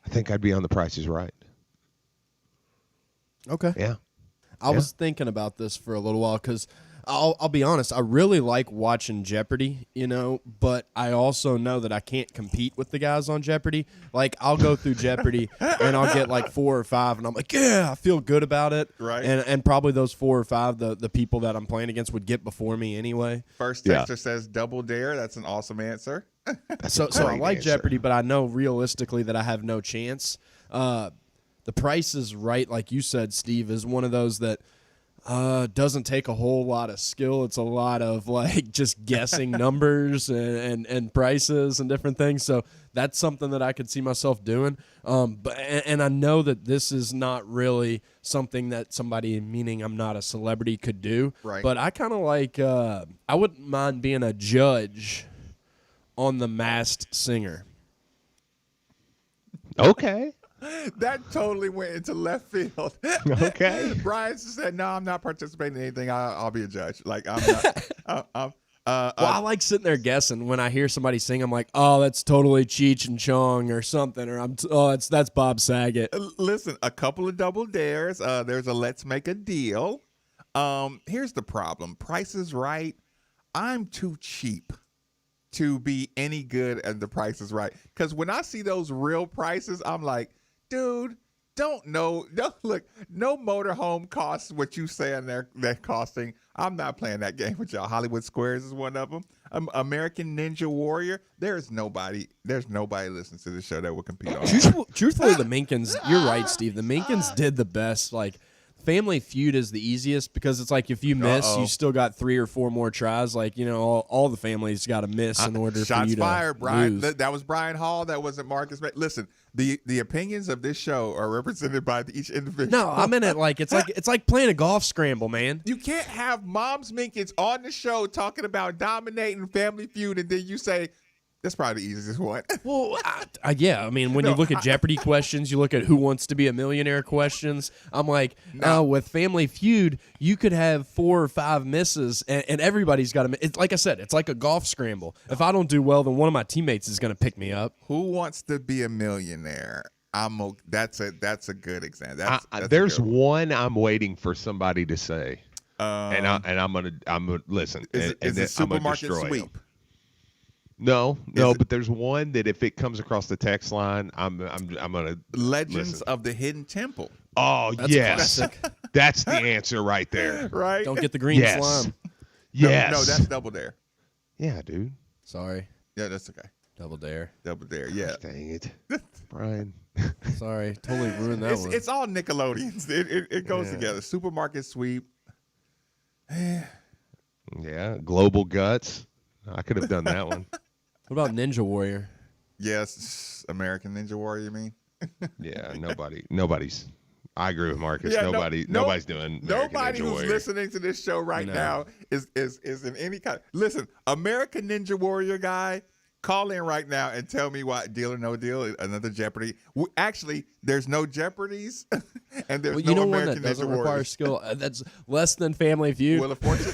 I think I'd be on the Price is Right. Okay. Yeah. I was thinking about this for a little while because I'll be honest, I really like watching Jeopardy, but I also know that I can't compete with the guys on Jeopardy. Like, I'll go through Jeopardy and I'll get like 4 or 5, and I'm like, yeah, I feel good about it. Right. And probably those 4 or 5, the people that I'm playing against would get before me anyway. First texter says Double Dare. That's an awesome answer. So I like Jeopardy, but I know realistically that I have no chance. The Price is Right, like you said, Steve, is one of those that doesn't take a whole lot of skill. It's a lot of like just guessing numbers and prices and different things. So that's something that I could see myself doing. But I know that this is not really something that somebody, meaning I'm not a celebrity, could do. Right. But I kind of like I wouldn't mind being a judge on The Masked Singer. Okay. That totally went into left field. Okay. Brian said, "No, I'm not participating in anything. I'll be a judge. Like I'm not." Well, I like sitting there guessing when I hear somebody sing. I'm like, oh, that's totally Cheech and Chong or something, or that's Bob Saget. Listen, a couple of double dares. There's a Let's Make a Deal. Here's the problem: Price is Right. I'm too cheap to be any good at the Price is Right, because when I see those real prices, I'm like, dude, don't look. No motorhome costs what you saying they're costing. I'm not playing that game with y'all. Hollywood Squares is one of them. American Ninja Warrior. There's nobody listening to this show that will compete on. Truthfully, the Minkins. You're right, Steve. The Minkins did the best. Like, Family Feud is the easiest because it's like if you miss, you still got 3 or 4 more tries. Like, all the families got to miss in order for you to fired, Brian. lose. That was Brian Hall. That wasn't Marcus. Listen, the opinions of this show are represented by each individual. No, I'm in it like it's like playing a golf scramble, man. You can't have Moms Minkins on the show talking about dominating Family Feud, and then you say, that's probably the easiest one. Well, yeah. I mean, when you look at Jeopardy questions, you look at Who Wants to Be a Millionaire questions. I'm like, with Family Feud, you could have 4 or 5 misses, and everybo's got to. It's like I said, it's like a golf scramble. If I don't do well, then one of my teammates is going to pick me up. Who Wants to Be a Millionaire? That's a good example. There's one I'm waiting for somebody to say, and I'm gonna listen. Is it Supermarket Sweep? No, but there's one that if it comes across the text line, I'm gonna Legends of the Hidden Temple. Oh, that's yes, classic. That's the answer right there. Right? Don't get the green slime. Yes. No, that's Double Dare. Yeah, dude. Sorry. Yeah, that's okay. Double Dare. Yeah. Dang it, Brian. Sorry, totally ruined that one. It's all Nickelodeons. It goes together. Supermarket Sweep. Yeah, Global Guts. I could have done that one. What about Ninja Warrior? Yes, American Ninja Warrior, you mean? Yeah, nobody's. I agree with Marcus. Yeah, nobody's doing American nobody Ninja who's Warrior. listening to this show right now is in any kind. Listen, American Ninja Warrior guy, call in right now and tell me why Deal or No Deal, another Jeopardy. Actually, there's no Jeopardies, and there's no American one that doesn't Ninja require Warriors. skill. That's less than Family Feud. Wheel of Fortune.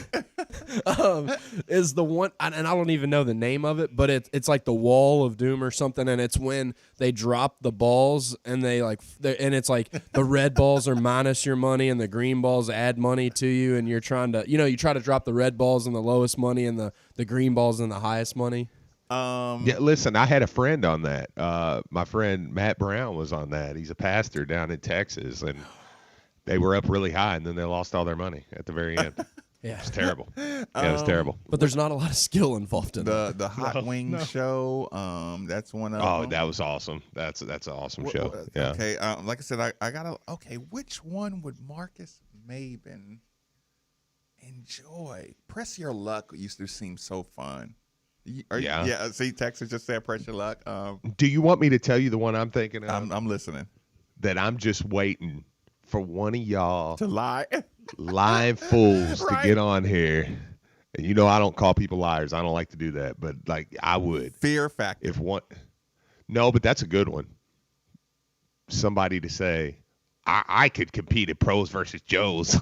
is the one, and I don't even know the name of it, but it's like the Wall of Doom or something, and it's when they drop the balls and and it's like the red balls are minus your money and the green balls add money to you, and you're trying to, you try to drop the red balls in the lowest money and the green balls in the highest money. Yeah, listen, I had a friend on that. My friend Matt Brown was on that. He's a pastor down in Texas, and they were up really high, and then they lost all their money at the very end. Yeah, it's terrible. Yeah, it was terrible. But there's not a lot of skill involved in the Hot Wing show. That's one of them. That was awesome. That's an awesome show. Yeah. Okay. Like I said, I gotta. Okay, which one would Marcus Maben enjoy? Press Your Luck used to seem so fun. Yeah. See, Texas just said Press Your Luck. Do you want me to tell you the one I'm thinking of? I'm listening. That I'm just waiting for one of y'all to lie. Lying fools to get on here. And I don't call people liars. I don't like to do that, but like I would. Fear factor. If one. No, but that's a good one. Somebody to say, I could compete at Pros versus Joes.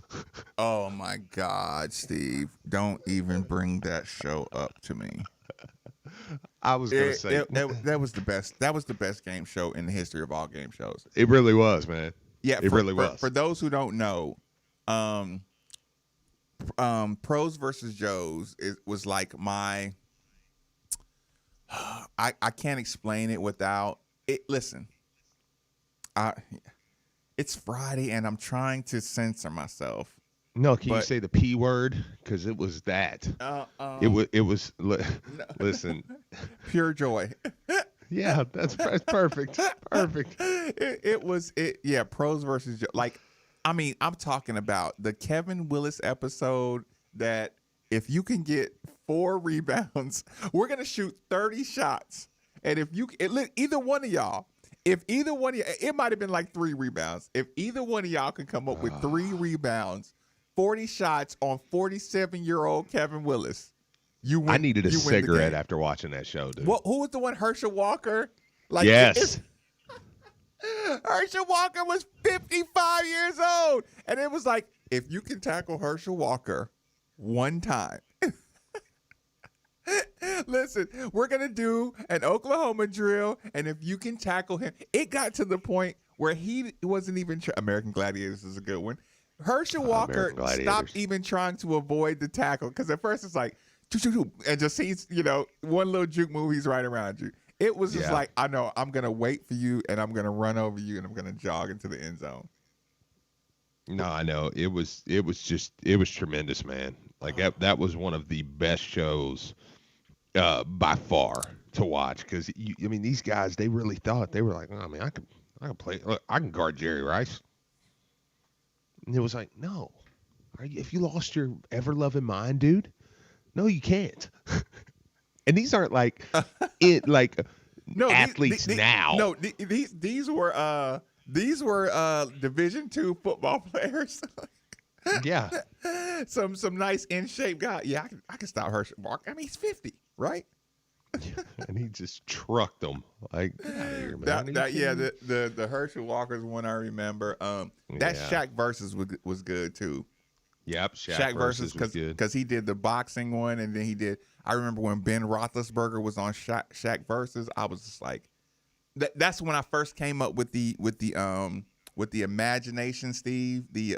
Oh my God, Steve! Don't even bring that show up to me. I was gonna say that was the best. That was the best game show in the history of all game shows. It really was, man. Yeah, it really was. For those who don't know, Pros versus Joes was like my. I can't explain it without it. Listen, it's Friday and I'm trying to censor myself. No, can you say the P word? Because it was that. It was. Listen, pure joy. Yeah, that's perfect. Perfect. It was. Yeah, Pros versus Joe. Like, I mean, I'm talking about the Kevin Willis episode that if you can get 4 rebounds, we're gonna shoot 30 shots, and if either one of y'all. If either one of you, it might have been like 3 rebounds. If either one of y'all can come up with 3 rebounds, 40 shots on 47-year-old Kevin Willis, you win. I needed a cigarette after watching that show, dude. Well, who was the one? Herschel Walker? Like, yes. Herschel Walker was 55 years old. And it was like, if you can tackle Herschel Walker one time. Listen, we're going to do an Oklahoma drill, and if you can tackle him, it got to the point where he wasn't even American Gladiators is a good one. Herschel Walker stopped even trying to avoid the tackle because at first it's like, and just sees, one little juke move, he's right around you. It was just like, I know, I'm going to wait for you, and I'm going to run over you, and I'm going to jog into the end zone. No, I know. It was tremendous, man. Like, that was one of the best shows by far to watch because these guys, they really thought, they were like, oh man, I can play, look, I can guard Jerry Rice, and it was like, no, if you lost your ever loving mind, dude, no, you can't. And these aren't like athletes now. No, these were Division II football players. Yeah. Some nice in shape guy. Yeah, I can stop Herschel Walker. I mean, he's 50, right? And he just trucked them. Like, get out of here, man. The Herschel Walker's one I remember. That Shaq versus was good too. Yep, Shaq versus was good because he did the boxing one, and then he did. I remember when Ben Roethlisberger was on Shaq versus. I was just like, that's when I first came up with the imagination, Steve. The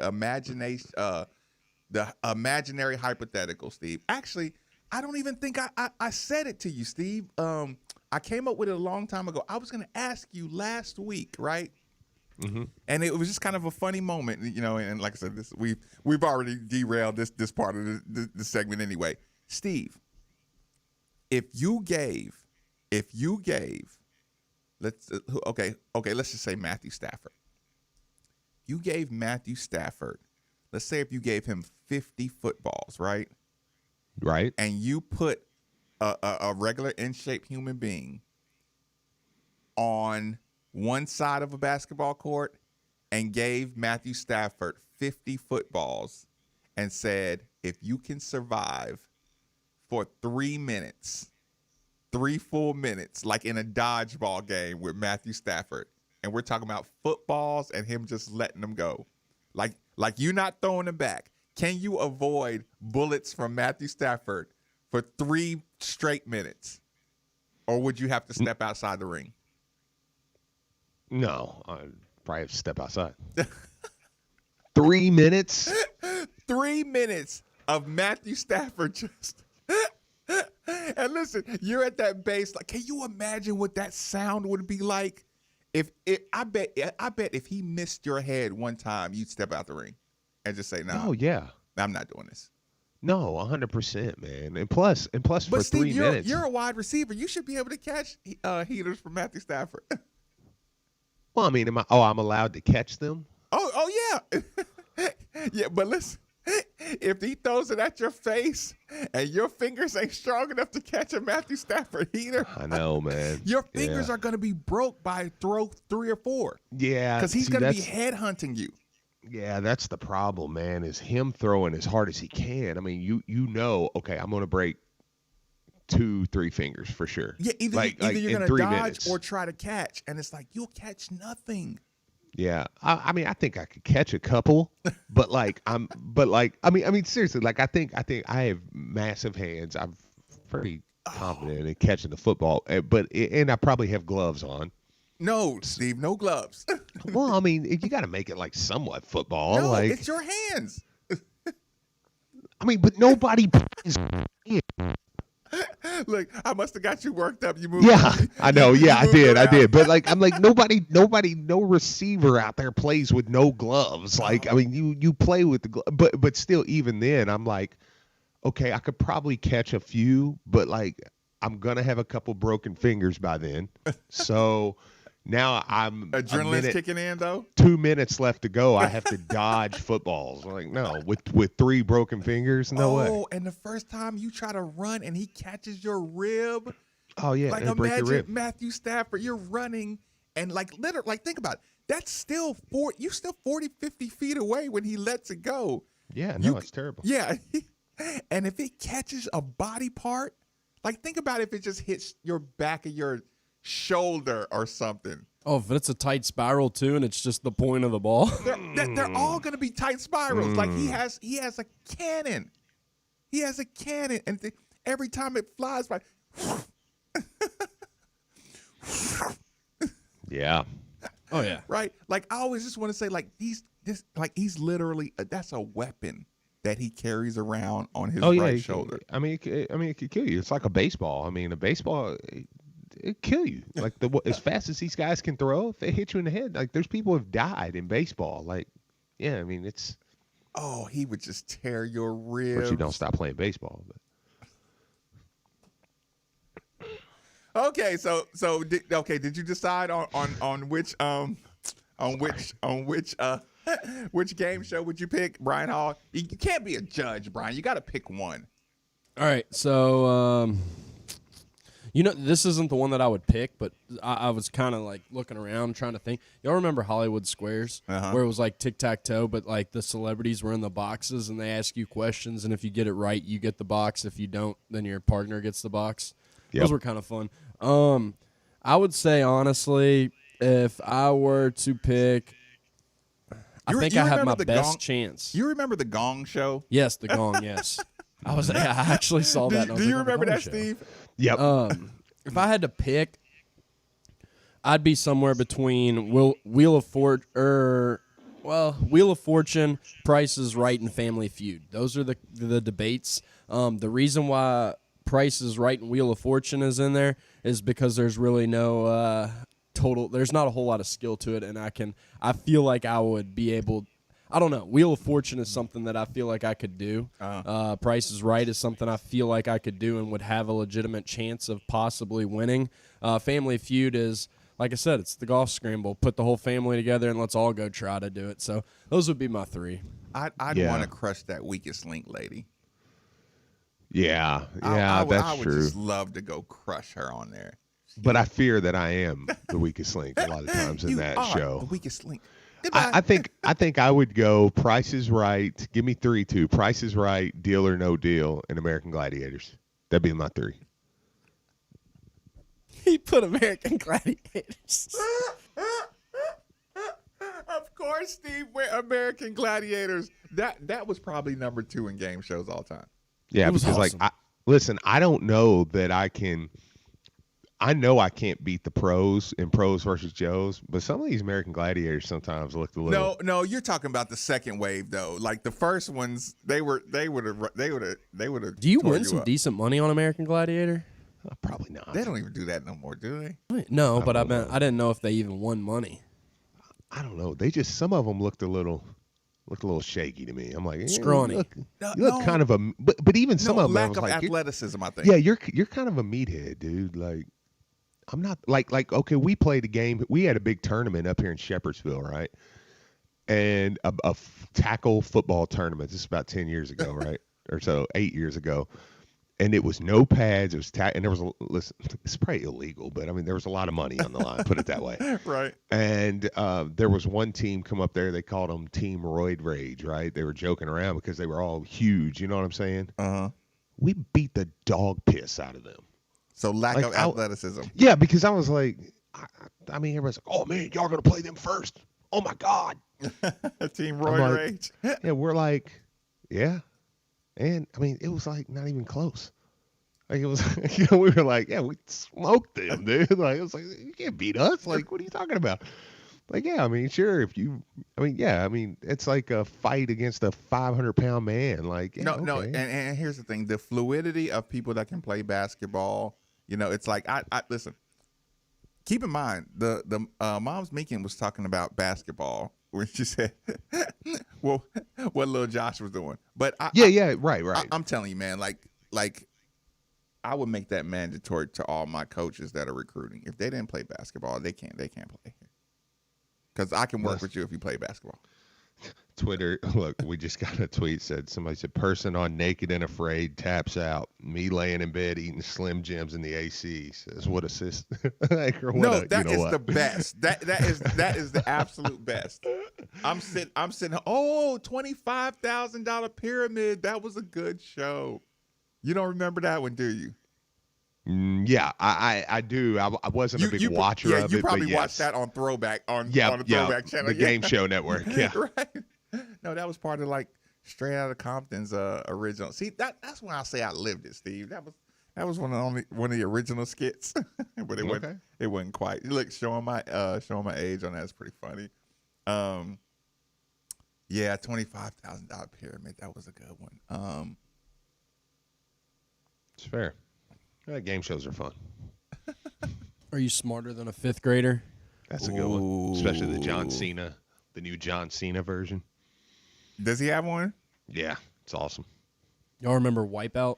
imaginary hypothetical, Steve. Actually, I don't even think I said it to you, Steve. I came up with it a long time ago. I was going to ask you last week, right? Mm-hmm. And it was just kind of a funny moment, And like I said, we've already derailed this part of the segment anyway. Steve, if you gave, let's just say Matthew Stafford. You gave Matthew Stafford, let's say if you gave him 50 footballs, right? Right. And you put a regular in-shape human being on one side of a basketball court and gave Matthew Stafford 50 footballs and said, if you can survive for 3 minutes, 3 full minutes, like in a dodgeball game with Matthew Stafford, and we're talking about footballs and him just letting them go. Like you're not throwing them back. Can you avoid bullets from Matthew Stafford for 3 straight minutes? Or would you have to step outside the ring? No, I'd probably have to step outside. 3 minutes? 3 minutes of Matthew Stafford just. And listen, you're at that base. Like, can you imagine what that sound would be like? I bet if he missed your head one time, you'd step out the ring and just say, "No, Oh yeah, I'm not doing this." no, 100%, man. And plus, But for Steve, 3 minutes, you're a wide receiver. You should be able to catch heaters from Matthew Stafford. well, I mean, I'm allowed to catch them? Oh yeah, yeah. But listen, if he throws it at your face and your fingers ain't strong enough to catch a Matthew Stafford heater, I know, man. Your fingers Yeah. are going to be broke by throw 3 or 4. Yeah, because he's see, going to be that's- head hunting you. Yeah, that's the problem, man, is him throwing as hard as he can. I mean, you know, okay, I'm going to break 2-3 fingers for sure. Yeah, either you're in going to 3 dodge minutes. or try to catch, and it's like you'll catch nothing. Yeah, I mean, I think I could catch a couple, but I mean, seriously, like I think I have massive hands. I'm pretty confident in catching the football, and I probably have gloves on. No, Steve, no gloves. Well, I mean, you got to make it like somewhat football. No, like it's your hands. I mean, but nobody plays. Look, I must have got you worked up. You moved. Yeah, I know. you Yeah, I moved did. around. But like, I'm like, no receiver out there plays with no gloves. Like, I mean, you play with the gloves, but still, even then, I'm like, okay, I could probably catch a few, but like, I'm gonna have a couple broken fingers by then. So now I'm Adrenaline's kicking in though. 2 minutes left to go. I have to dodge footballs. I'm like, no, with 3 broken fingers, no way. Oh, and the first time you try to run and he catches your rib. Oh yeah, Like and break your imagine rib. Matthew Stafford, you're running and like literally, like think about it. That's still you're still 40, 50 feet away when he lets it go. Yeah, no, it's terrible. Yeah. And if it catches a body part, like think about if it just hits your back of your shoulder or something. Oh, if it's a tight spiral too, and it's just the point of the ball. They're all going to be tight spirals. Like he has a cannon. He has a cannon, and every time it flies by. Yeah. Oh yeah. Right. Like I always just want to say, like he's literally that's a weapon that he carries around on his right shoulder. It could kill you. It's like a baseball. I mean, a baseball, it kill you. Like as fast as these guys can throw, if they hit you in the head, like there's people who have died in baseball. Like, yeah, I mean, it's. Oh, he would just tear your ribs. But you don't stop playing baseball. But. Okay, did you decide on which which game show would you pick, Brian Hall? You can't be a judge, Brian. You got to pick one. All right, so this isn't the one that I would pick, but I was kind of like looking around trying to think. Y'all remember Hollywood Squares, where it was like tic-tac-toe, but like the celebrities were in the boxes and they ask you questions, and if you get it right, you get the box. If you don't, then your partner gets the box. Yep. Those were kind of fun. I would say honestly, if I were to pick, I think I have my best chance. You remember the Gong Show? Yes, the Gong. Yes, I actually saw that. Do you remember that, Steve? Yep. If I had to pick, I'd be somewhere between Wheel of Fortune, Price is Right, and Family Feud. Those are the debates. The reason why Price is Right and Wheel of Fortune is in there is because there's really no there's not a whole lot of skill to it, and I feel like I would be able. I don't know. Wheel of Fortune is something that I feel like I could do. Price is Right is something I feel like I could do and would have a legitimate chance of possibly winning. Family Feud is, like I said, it's the golf scramble. Put the whole family together and let's all go try to do it. So those would be my 3. I'd want to crush that weakest link lady. Yeah, I that's would true. just love to go crush her on there. But I fear that I am the weakest link a lot of times in that show. The weakest link. I think I would go Price is Right. Give me 3 too. Price is Right, Deal or No Deal, and American Gladiators. That'd be my 3. He put American Gladiators. Of course, Steve. American Gladiators. That was probably number 2 in game shows all time. Yeah, was because awesome. listen, I don't know that I can. I know I can't beat the pros in Pros versus Joes, but some of these American Gladiators sometimes looked a little. No, you're talking about the second wave though. Like the first ones, they would have. Do you win some decent money on American Gladiator? Probably not. They don't even do that no more, do they? No, but I didn't know if they even won money. I don't know. They just some of them looked a little shaky to me. I'm like, scrawny. You look kind of a, but even some of them, lack I was of like, athleticism. I think. Yeah, you're kind of a meathead, dude. Like, I'm not like okay. We played a game. We had a big tournament up here in Shepherdsville, right? And a tackle football tournament. This is about 10 years ago, right? Or so, 8 years ago. And it was no pads. It was and there was listen. It's probably illegal, but I mean there was a lot of money on the line. Put it that way. Right. And there was one team come up there. They called them Team Roid Rage. Right. They were joking around because they were all huge. You know what I'm saying? We beat the dog piss out of them. So lack of athleticism. Yeah, because I was like, I mean, everybody's like, oh man, y'all gonna play them first? Oh my god. Team Roid Rage. Yeah, we're like, yeah. And I mean, it was like not even close. Like it was, we were like, yeah, we smoked them, dude. Like it was like, you can't beat us. Like, what are you talking about? Like, yeah, I mean, sure, it's like a fight against a 500-pound man. Like, yeah, no, okay. and here's the thing: the fluidity of people that can play basketball. You know, it's like I listen. Keep in mind, the Mom's Meekin was talking about basketball when she said, "Well, what little Josh was doing." But right. I'm telling you, man, like I would make that mandatory to all my coaches that are recruiting. If they didn't play basketball, they can't play. Because I can work with you if you play basketball. Twitter, look, we just got a tweet somebody said, person on Naked and Afraid taps out. Me laying in bed eating Slim Jims in the AC. Says what assist? That is the best. That is the absolute best. I'm sitting. $25,000 pyramid. That was a good show. You don't remember that one, do you? Yeah, I do. I wasn't a big watcher of it. You probably but yes. watched that on Throwback on the Throwback channel. The Game Show Network. Yeah, right. No, that was part of like Straight Outta Compton's original. See, that's when I say I lived it, Steve. That was one of the original skits, but it wasn't quite. Look, showing my age on that is pretty funny. Yeah, $25,000 pyramid. That was a good one. It's fair. Game shows are fun. Are you smarter than a 5th grader? That's a good one, especially the new John Cena version. Does he have one? Yeah, it's awesome. Y'all remember Wipeout?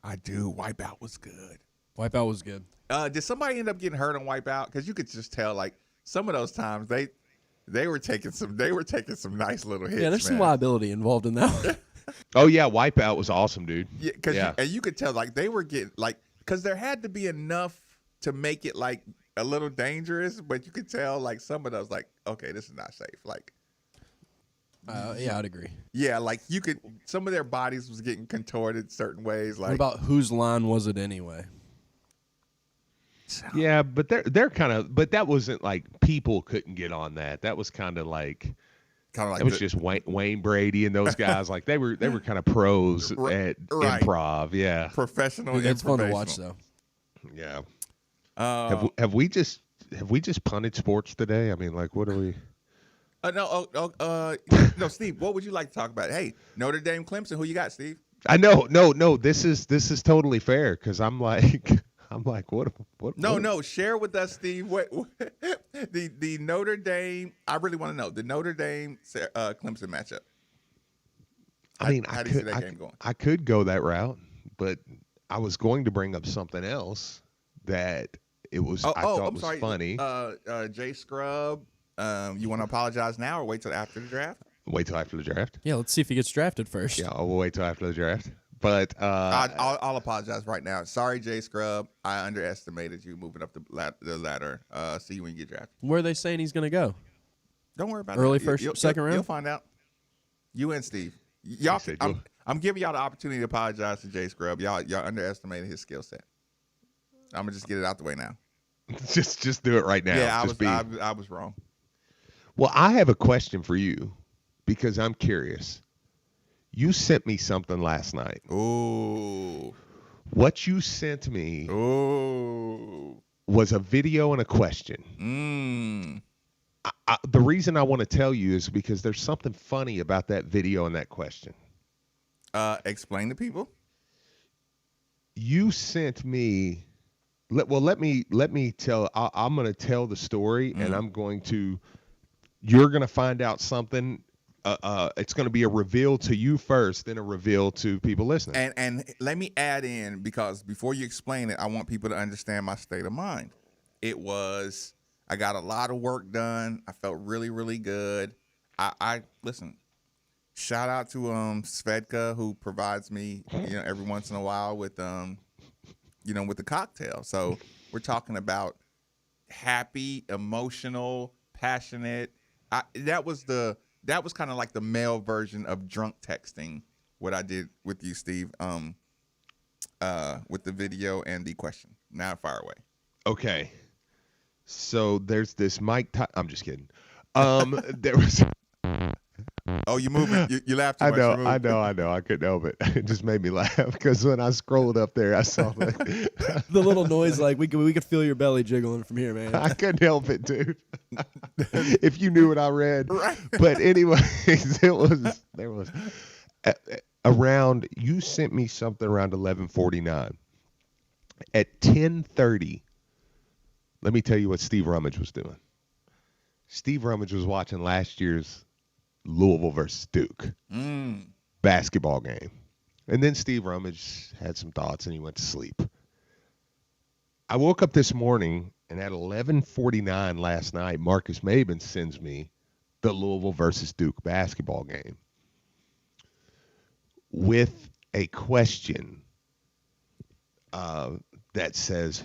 I do. Wipeout was good. Wipeout was good. Did somebody end up getting hurt on Wipeout? Because you could just tell, like some of those times they were taking some nice little hits. Yeah, there's some liability involved in that one. Oh yeah, Wipeout was awesome, dude. Yeah, because you could tell like they were getting like because there had to be enough to make it like a little dangerous, but you could tell like some of those like okay, this is not safe. Like, yeah, I'd agree. Yeah, like some of their bodies was getting contorted certain ways. Like, what about whose line was it anyway? Yeah, but they're kind of, but that wasn't like people couldn't get on that. That was kind of like it was just Wayne Brady and those guys. Like they were kind of pros at improv. Yeah, professional. It's fun to watch though. Yeah. Have we just punted sports today? I mean, like, what are we? No, Steve. What would you like to talk about? Hey, Notre Dame, Clemson. Who you got, Steve? I know. No. This is totally fair because I'm like, what? No. Share with us, Steve. What the Notre Dame? I really want to know the Notre Dame Clemson matchup. I mean, how do you see that game going? I could go that route, but I was going to bring up something else that it was. I thought was funny. Jay Scrub. You want to apologize now or wait till after the draft? Wait till after the draft. Yeah, let's see if he gets drafted first. Yeah, we'll wait till after the draft. But I'll apologize right now. Sorry, Jay Scrub. I underestimated you moving up the ladder. See you when you get drafted. Where are they saying he's going to go? Don't worry about early it. First, second round. You'll find out. You and Steve. Y'all. I'm giving y'all the opportunity to apologize to Jay Scrub. Y'all underestimated his skill set. I'm gonna just get it out the way now. just do it right now. Yeah, I was wrong. Well, I have a question for you because I'm curious. You sent me something last night. Ooh. What you sent me was a video and a question. The reason I want to tell you is because there's something funny about that video and that question. Explain to people. You sent me. Let me tell. I'm going to tell the story, and you're going to find out something. It's going to be a reveal to you first, then a reveal to people listening. And let me add in, because before you explain it, I want people to understand my state of mind. I got a lot of work done. I felt really, really good. I listen. Shout out to Svedka, who provides me, every once in a while with with the cocktail. So we're talking about happy, emotional, passionate. That was kind of like the male version of drunk texting, what I did with you, Steve, with the video and the question. Now fire away. Okay. So there's this Mike I'm just kidding. There was Oh, you moving. You laughed too much. I know. I couldn't help it. It just made me laugh because when I scrolled up there, I saw the little noise like we could feel your belly jiggling from here, man. I couldn't help it, dude. If you knew what I read. Right. But anyways, there was around, you sent me something around 11:49. At 10:30, let me tell you what Steve Rummage was doing. Steve Rummage was watching last year's Louisville versus Duke basketball game. And then Steve Rummage had some thoughts and he went to sleep. I woke up this morning, and at 11:49 last night, Marcus Maben sends me the Louisville versus Duke basketball game with a question that says,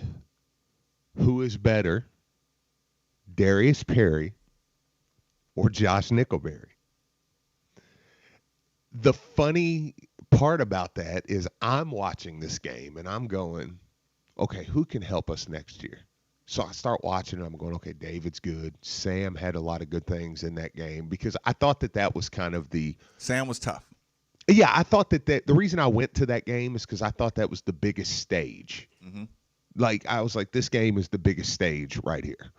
who is better, Darius Perry or Josh Nickelberry? The funny part about that is I'm watching this game and I'm going, okay, who can help us next year? So I start watching and I'm going, okay, David's good. Sam had a lot of good things in that game, because I thought that was kind of Sam was tough. Yeah, I thought that the reason I went to that game is because I thought that was the biggest stage. Mm-hmm. Like, I was like, this game is the biggest stage right here.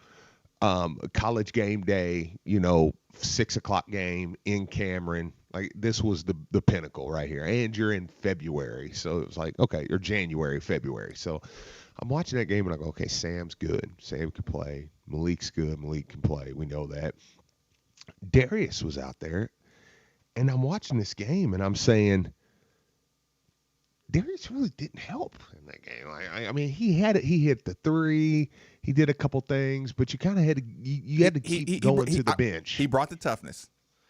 College game day, 6:00 game in Cameron. Like, this was the pinnacle right here. And you're in February. So it was like, okay, or January, February. So I'm watching that game and I go, okay, Sam's good. Sam can play. Malik's good. Malik can play. We know that. Darius was out there. And I'm watching this game and I'm saying, Darius really didn't help in that game. I mean, he hit the three. He did a couple things, but you kind of had to keep going to the bench. He brought the toughness.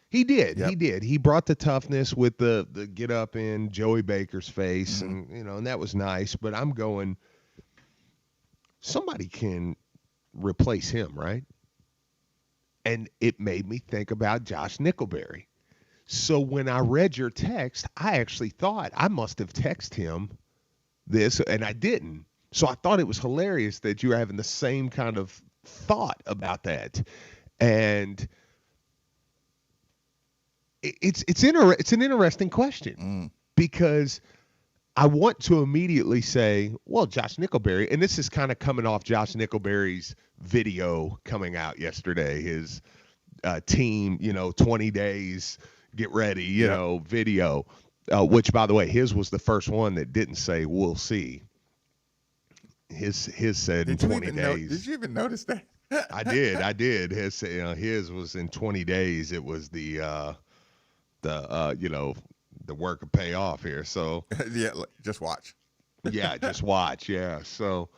He did. Yep. He did. He brought the toughness with the get up in Joey Baker's face, and and that was nice. But I'm going, somebody can replace him, right? And it made me think about Josh Nickelberry. So when I read your text, I actually thought I must have texted him this, and I didn't. So I thought it was hilarious that you were having the same kind of thought about that. And it's an interesting question because I want to immediately say, well, Josh Nickelberry, and this is kind of coming off Josh Nickelberry's video coming out yesterday, his team, 20 days, get ready, video, which, by the way, his was the first one that didn't say we'll see. His said in 20 days. Did you even notice that? I did. His was in 20 days. It was the work will pay off here. So yeah, just watch. Yeah, just watch. Yeah. So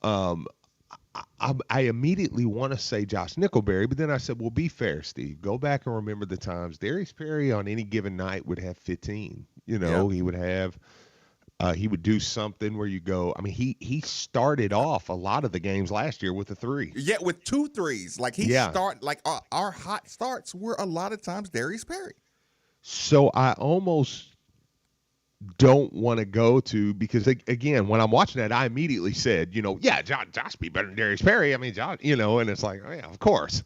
I immediately want to say Josh Nickelberry, but then I said, well, be fair, Steve. Go back and remember the times Darius Perry on any given night would have 15. He would have. He would do something where you go. I mean, he started off a lot of the games last year with a three. Yeah, with 2 threes. Like our hot starts were a lot of times Darius Perry. So I almost don't want to go to, because again, when I'm watching that, I immediately said, Josh be better than Darius Perry. I mean, Josh, and it's like, oh, yeah, of course.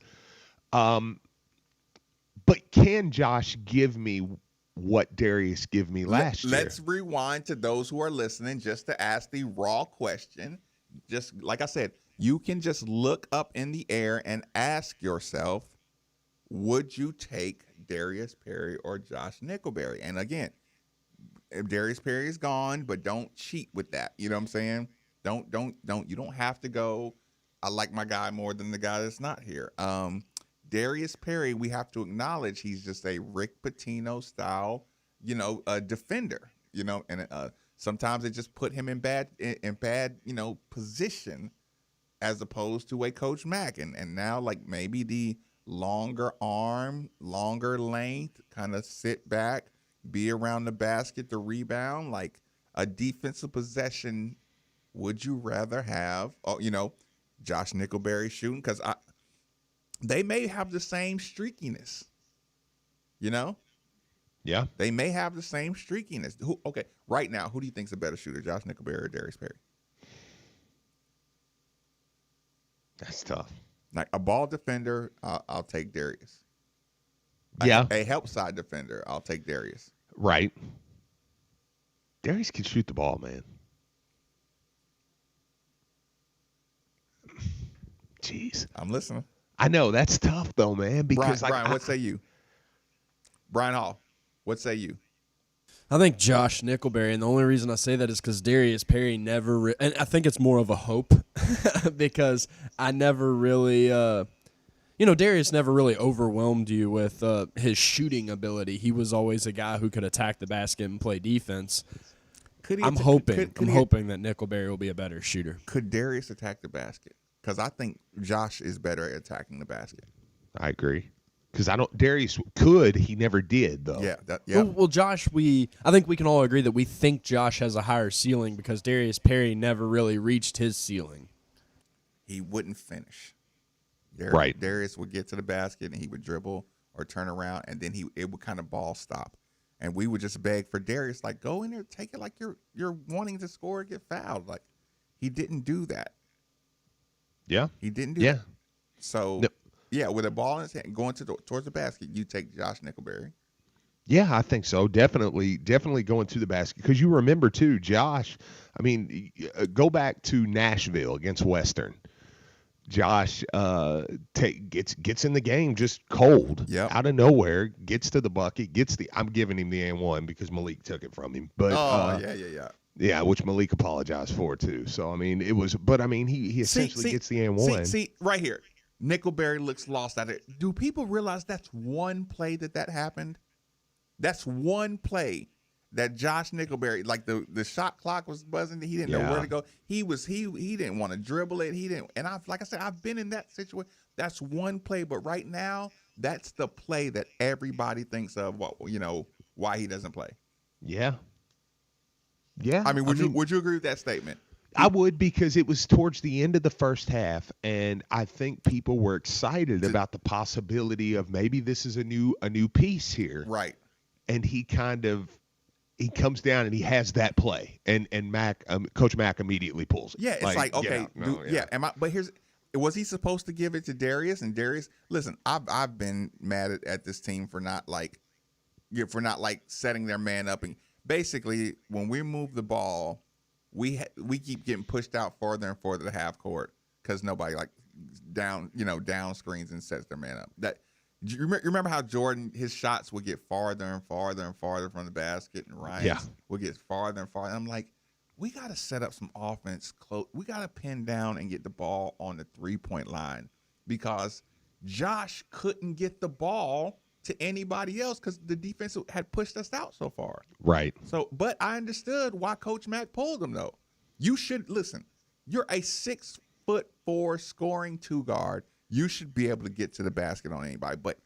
But can Josh give me what Darius gave me last year? Let's rewind to those who are listening just to ask the raw question. Just like I said, you can just look up in the air and ask yourself, would you take Darius Perry or Josh Nickelberry? And again, if Darius Perry is gone, but don't cheat with that. You know what I'm saying? Don't. You don't have to go, I like my guy more than the guy that's not here. Darius Perry, we have to acknowledge he's just a Rick Pitino style, defender, and sometimes they just put him in bad, position as opposed to a Coach Mack. And now, like, maybe the longer arm, longer length, kind of sit back, be around the basket to rebound, like a defensive possession. Would you rather have, Josh Nickelberry shooting? Because they may have the same streakiness, Yeah. They may have the same streakiness. Okay, right now, who do you think's a better shooter, Josh Nickelberry or Darius Perry? That's tough. Like a ball defender, I'll take Darius. Yeah. A help side defender, I'll take Darius. Right. Darius can shoot the ball, man. Jeez. I'm listening. I know that's tough though, man. Because Brian, what say you? Brian Hall, what say you? I think Josh Nickelberry, and the only reason I say that is because Darius Perry never, and I think it's more of a hope because I never really, Darius never really overwhelmed you with his shooting ability. He was always a guy who could attack the basket and play defense. I'm hoping that Nickelberry will be a better shooter. Could Darius attack the basket? Because I think Josh is better at attacking the basket. I agree. Because Darius could, he never did though. Yeah. Well, Josh, I think we can all agree that we think Josh has a higher ceiling because Darius Perry never really reached his ceiling. He wouldn't finish. Right. Darius would get to the basket and he would dribble or turn around, and then it would kind of ball stop. And we would just beg for Darius, like, go in there, take it like you're wanting to score or get fouled. Like, he didn't do that. Yeah. He didn't do that. So, yeah, with a ball in his hand going towards the basket, you take Josh Nickelberry. Yeah, I think so. Definitely going to the basket. Because you remember, too, Josh, I mean, go back to Nashville against Western. Josh gets in the game just cold, out of nowhere, gets to the bucket, I'm giving him the and-one because Malik took it from him. But yeah, which Malik apologized for too. So I mean, he essentially gets the and-one. See, right here, Nickelberry looks lost out there. Do people realize that's one play that happened? That's one play that Josh Nickelberry, like the shot clock was buzzing. He didn't know where to go. He didn't want to dribble it. He didn't. And I've been in that situation. That's one play, but right now, that's the play that everybody thinks of. Why he doesn't play. Yeah. Yeah. I mean, would you agree with that statement? I would, because it was towards the end of the first half, and I think people were excited about the possibility of maybe this is a new piece here. Right. And he comes down and he has that play, and Coach Mack immediately pulls it. Yeah, it's like okay, but was he supposed to give it to Darius? And Darius, listen, I've been mad at this team for not setting their man up, and basically when we move the ball, we keep getting pushed out farther and farther to half court because nobody down screens and sets their man up. You remember how Jordan, his shots would get farther and farther and farther from the basket, and Ryan would get farther and farther. I'm like, we got to set up some offense close. We got to pin down and get the ball on the 3-point line, because Josh couldn't get the ball to anybody else because the defense had pushed us out so far. Right. So, but I understood why Coach Mack pulled him though. You should listen. You're a 6'4" scoring 2 guard. You should be able to get to the basket on anybody, but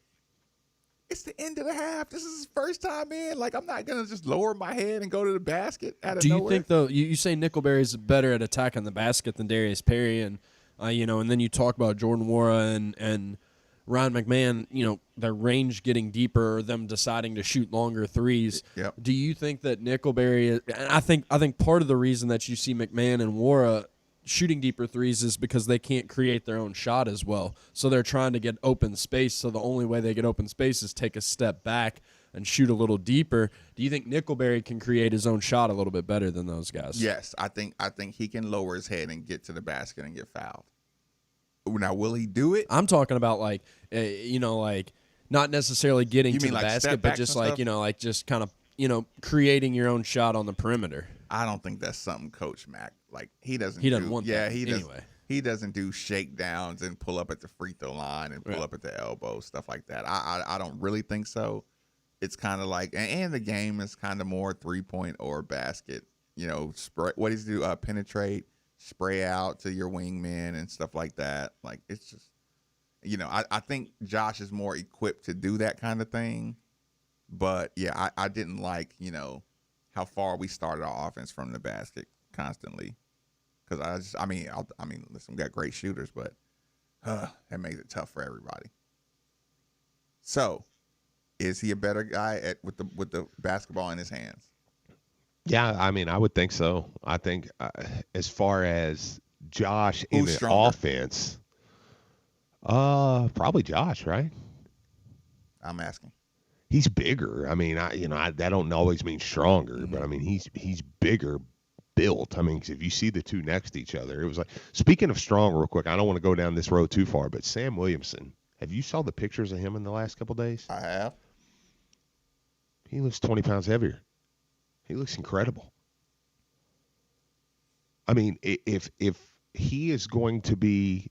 it's the end of the half. This is his first time in. Like, I'm not going to just lower my head and go to the basket out of nowhere. Do you think, though, you say Nickelberry is better at attacking the basket than Darius Perry, and and then you talk about Jordan Nwora and Ryan McMahon, their range getting deeper, or them deciding to shoot longer threes. Yep. Do you think that Nickelberry, and I think part of the reason that you see McMahon and Nwora shooting deeper threes is because they can't create their own shot as well. So they're trying to get open space. So the only way they get open space is take a step back and shoot a little deeper. Do you think Nickelberry can create his own shot a little bit better than those guys? Yes, I think he can lower his head and get to the basket and get fouled. Now, will he do it? I'm talking about like, like not necessarily getting to the basket, but just like, just kind of, creating your own shot on the perimeter. I don't think that's something Coach Mack, like he doesn't want that anyway. He doesn't do shakedowns and pull up at the free throw line and pull up at the elbow, stuff like that. I don't really think so. It's kind of like, and the game is kind of more 3-point or basket, spray. What does he do? Penetrate, spray out to your wingman and stuff like that. Like, it's just, I think Josh is more equipped to do that kind of thing. But yeah, I didn't like, how far we started our offense from the basket constantly. Because listen, we got great shooters, but that makes it tough for everybody. So, is he a better guy with the basketball in his hands? Yeah, I would think so. I think as far as Josh in the offense, probably Josh, right? I'm asking. He's bigger. That don't always mean stronger, but he's bigger built. 'Cause if you see the two next to each other, it was like, speaking of strong real quick, I don't want to go down this road too far, but Sam Williamson, have you saw the pictures of him in the last couple of days? I have. He looks 20 pounds heavier. He looks incredible. If he is going to be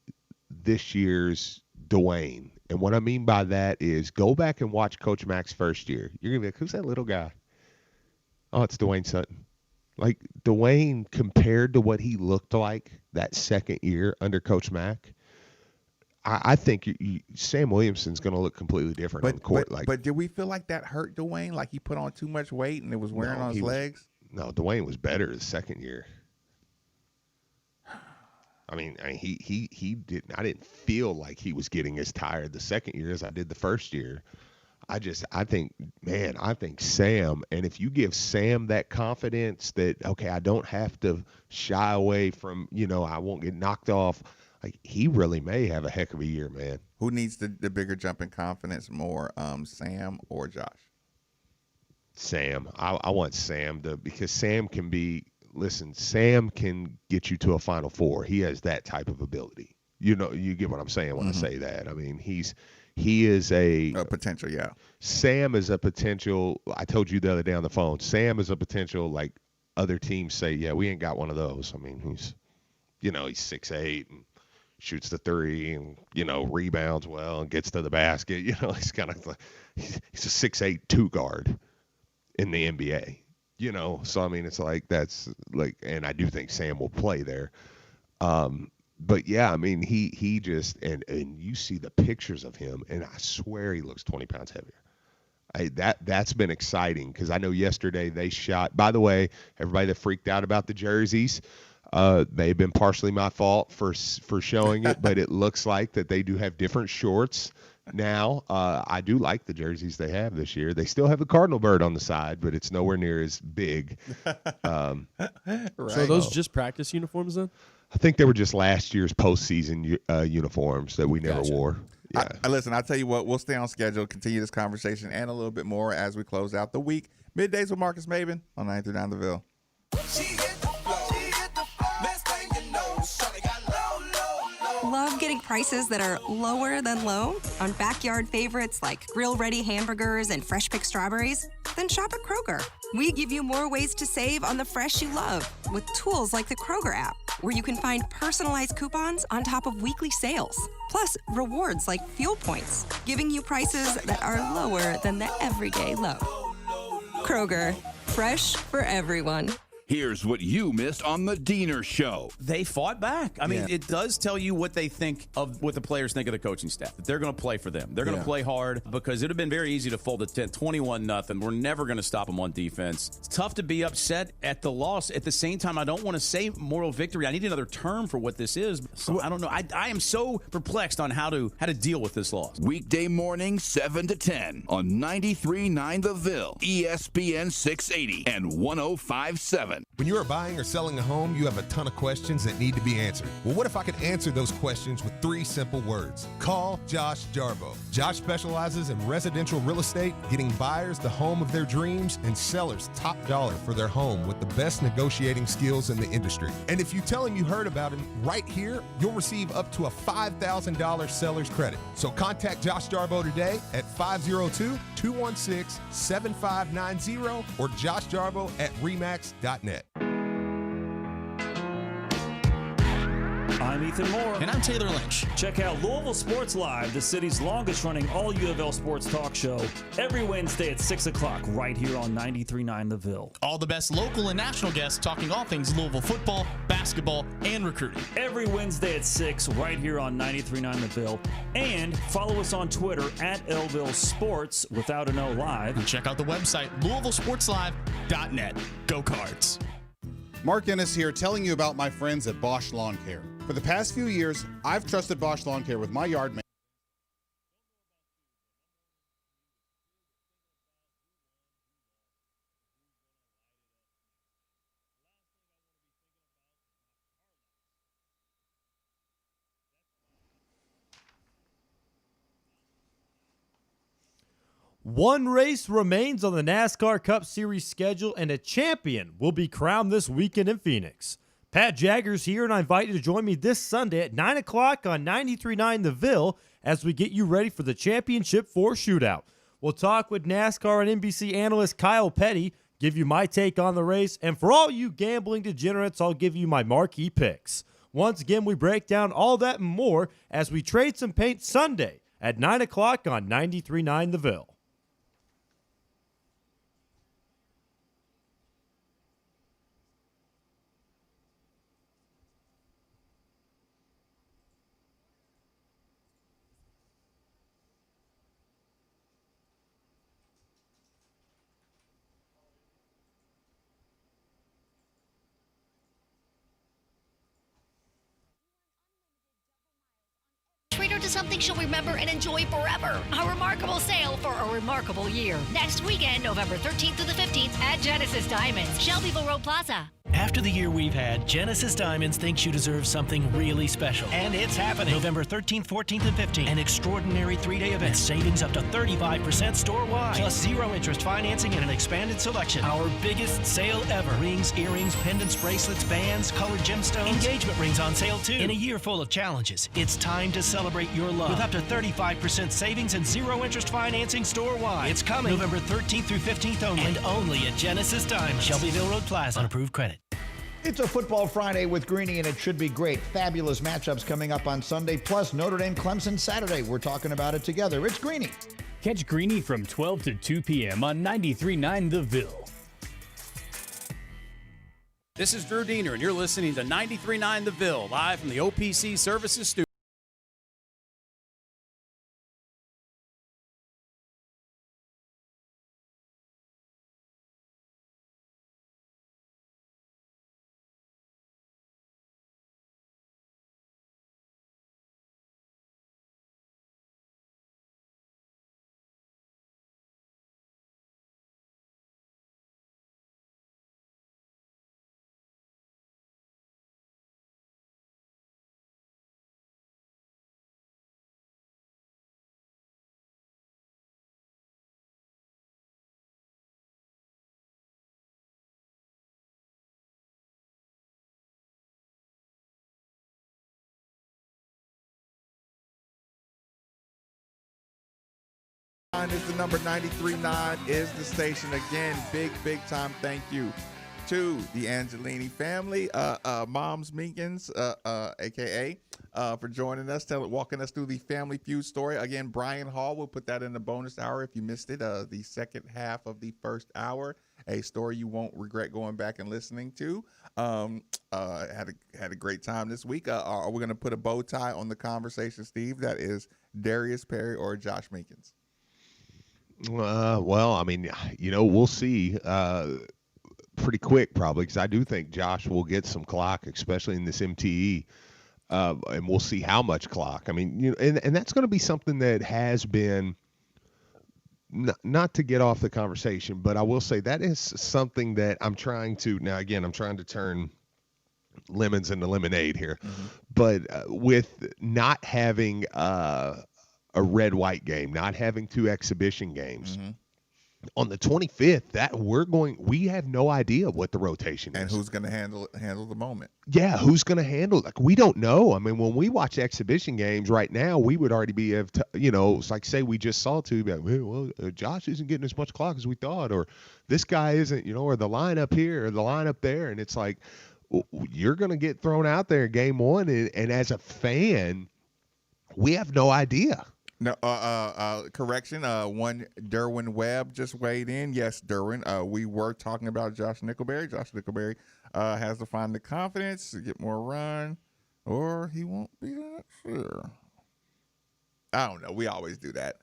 this year's Dwayne, and what I mean by that is go back and watch Coach Mack's first year. You're going to be like, who's that little guy? Oh, it's Dwayne Sutton. Like, Dwayne, compared to what he looked like that second year under Coach Mack, I think Sam Williamson's going to look completely different on the court. But did we feel like that hurt Dwayne? Like he put on too much weight and it was wearing on his legs? No, Dwayne was better the second year. He didn't. I didn't feel like he was getting as tired the second year as I did the first year. I think Sam, and if you give Sam that confidence that, okay, I don't have to shy away from, I won't get knocked off. Like, he really may have a heck of a year, man. Who needs the bigger jump in confidence more, Sam or Josh? Sam. I want Sam because Sam can Sam can get you to a Final Four. He has that type of ability. You get what I'm saying when I say that. He is a potential, yeah. Sam is a potential. I told you the other day on the phone, Sam is a potential, like other teams say, yeah, we ain't got one of those. He's 6'8" and shoots the three and, rebounds well and gets to the basket. He's kind of like, he's a 6'8" two guard in the NBA, So, it's like, that's like, and I do think Sam will play there. But yeah, he just, and you see the pictures of him and I swear he looks 20 pounds heavier. That's been exciting because I know yesterday they shot, by the way, everybody that freaked out about the jerseys, may have been partially my fault for showing it, but it looks like that they do have different shorts now. I do like the jerseys they have this year. They still have the cardinal bird on the side, but it's nowhere near as big. Right. So are those just practice uniforms then? I think they were just last year's postseason uniforms that we never wore. Yeah. Listen, I'll tell you what, we'll stay on schedule, continue this conversation and a little bit more as we close out the week. Middays with Marcus Maben on 93.9 The Ville. Love getting prices that are lower than low on backyard favorites like grill-ready hamburgers and fresh-picked strawberries? Then shop at Kroger. We give you more ways to save on the fresh you love with tools like the Kroger app, where you can find personalized coupons on top of weekly sales. Plus, rewards like fuel points, giving you prices that are lower than the everyday low. Kroger, fresh for everyone. Here's what you missed on the Diener Show. They fought back. It does tell you what they think of, what the players think of the coaching staff. That they're going to play for them. They're going to play hard because it would have been very easy to fold a 21-0. We're never going to stop them on defense. It's tough to be upset at the loss. At the same time, I don't want to say moral victory. I need another term for what this is. So I don't know. I am so perplexed on how to deal with this loss. Weekday morning, 7 to 10 on 93.9 The Ville, ESPN 680 and 105.7. 7. When you are buying or selling a home, you have a ton of questions that need to be answered. Well, what if I could answer those questions with 3 simple words? Call Josh Jarbo. Josh specializes in residential real estate, getting buyers the home of their dreams and sellers top dollar for their home with the best negotiating skills in the industry. And if you tell him you heard about him right here, you'll receive up to a $5,000 seller's credit. So contact Josh Jarbo today at 502-216-7590 or joshjarbo@remax.net. I'm Ethan Moore. And I'm Taylor Lynch. Check out Louisville Sports Live, the city's longest-running all-U of L sports talk show, every Wednesday at 6 o'clock right here on 93.9 The Ville. All the best local and national guests talking all things Louisville football, basketball, and recruiting. Every Wednesday at 6 right here on 93.9 The Ville. And follow us on Twitter at Lville Sports without an O Live. And check out the website, LouisvilleSportsLive.net. Go Cards. Mark Ennis here telling you about my friends at Bosch Lawn Care. For the past few years, I've trusted Bosch Lawn Care with my yard man. One race remains on the NASCAR Cup Series schedule, and a champion will be crowned this weekend in Phoenix. Pat Jagger's here, and I invite you to join me this Sunday at 9 o'clock on 93.9 The Ville as we get you ready for the Championship 4 shootout. We'll talk with NASCAR and NBC analyst Kyle Petty, give you my take on the race, and for all you gambling degenerates, I'll give you my marquee picks. Once again, we break down all that and more as we trade some paint Sunday at 9 o'clock on 93.9 The Ville. Treat her to something she'll remember and enjoy forever. A remarkable sale for a remarkable year. Next weekend, November 13th through the 15th at Genesis Diamonds, Shelbyville Road Plaza. After the year we've had, Genesis Diamonds thinks you deserve something really special. And it's happening. November 13th, 14th, and 15th. An extraordinary 3-day event. Savings up to 35% store-wide. Plus 0 interest financing and an expanded selection. Our biggest sale ever. Rings, earrings, pendants, bracelets, bands, colored gemstones. Engagement rings on sale too. In a year full of challenges, it's time to celebrate your love. With up to 35% savings and 0 interest financing store-wide. It's coming November 13th through 15th only. And only at Genesis Diamonds. Shelbyville Road Plaza. On approved credit. It's a Football Friday with Greeny, and it should be great. Fabulous matchups coming up on Sunday, plus Notre Dame Clemson Saturday. We're talking about it together. It's Greeny. Catch Greeny from 12 to 2 p.m. on 93.9 The Ville. This is Drew Diener, and you're listening to 93.9 The Ville, live from the OPC Services Studio. Is the number 93.9 is the station. Again, big time thank you to the Angelini family, Moms Meekins, aka for joining us, walking us through the Family Feud story. Again, Brian Hall, we'll put that in the bonus hour if you missed it, the second half of the first hour, a story you won't regret going back and listening to. Had a great time this week. Are we going to put a bow tie on the conversation, Steve? That is Darius Perry or Josh Meekins? Well, I mean, we'll see pretty quick probably, because I do think Josh will get some clock, especially in this MTE, and we'll see how much clock. I mean, and that's going to be something that has been not to get off the conversation, but I will say that is something that I'm trying to now. Again, I'm trying to turn lemons into lemonade here, but with not having a red-white game, not having 2 exhibition games. On the 25th, we have no idea what the rotation is. And who's going to handle the moment. Yeah, who's going to handle it? Like, we don't know. I mean, when we watch exhibition games right now, we would already be able to, it's like, say we just saw two, like, well, Josh isn't getting as much clock as we thought, or this guy isn't, or the line up here or the line up there. And it's like, you're going to get thrown out there in game 1. And as a fan, we have no idea. No, correction. One Derwin Webb just weighed in. Yes, Derwin. We were talking about Josh Nickelberry. Josh Nickelberry has to find the confidence to get more run, or he won't be that sure. I don't know. We always do that.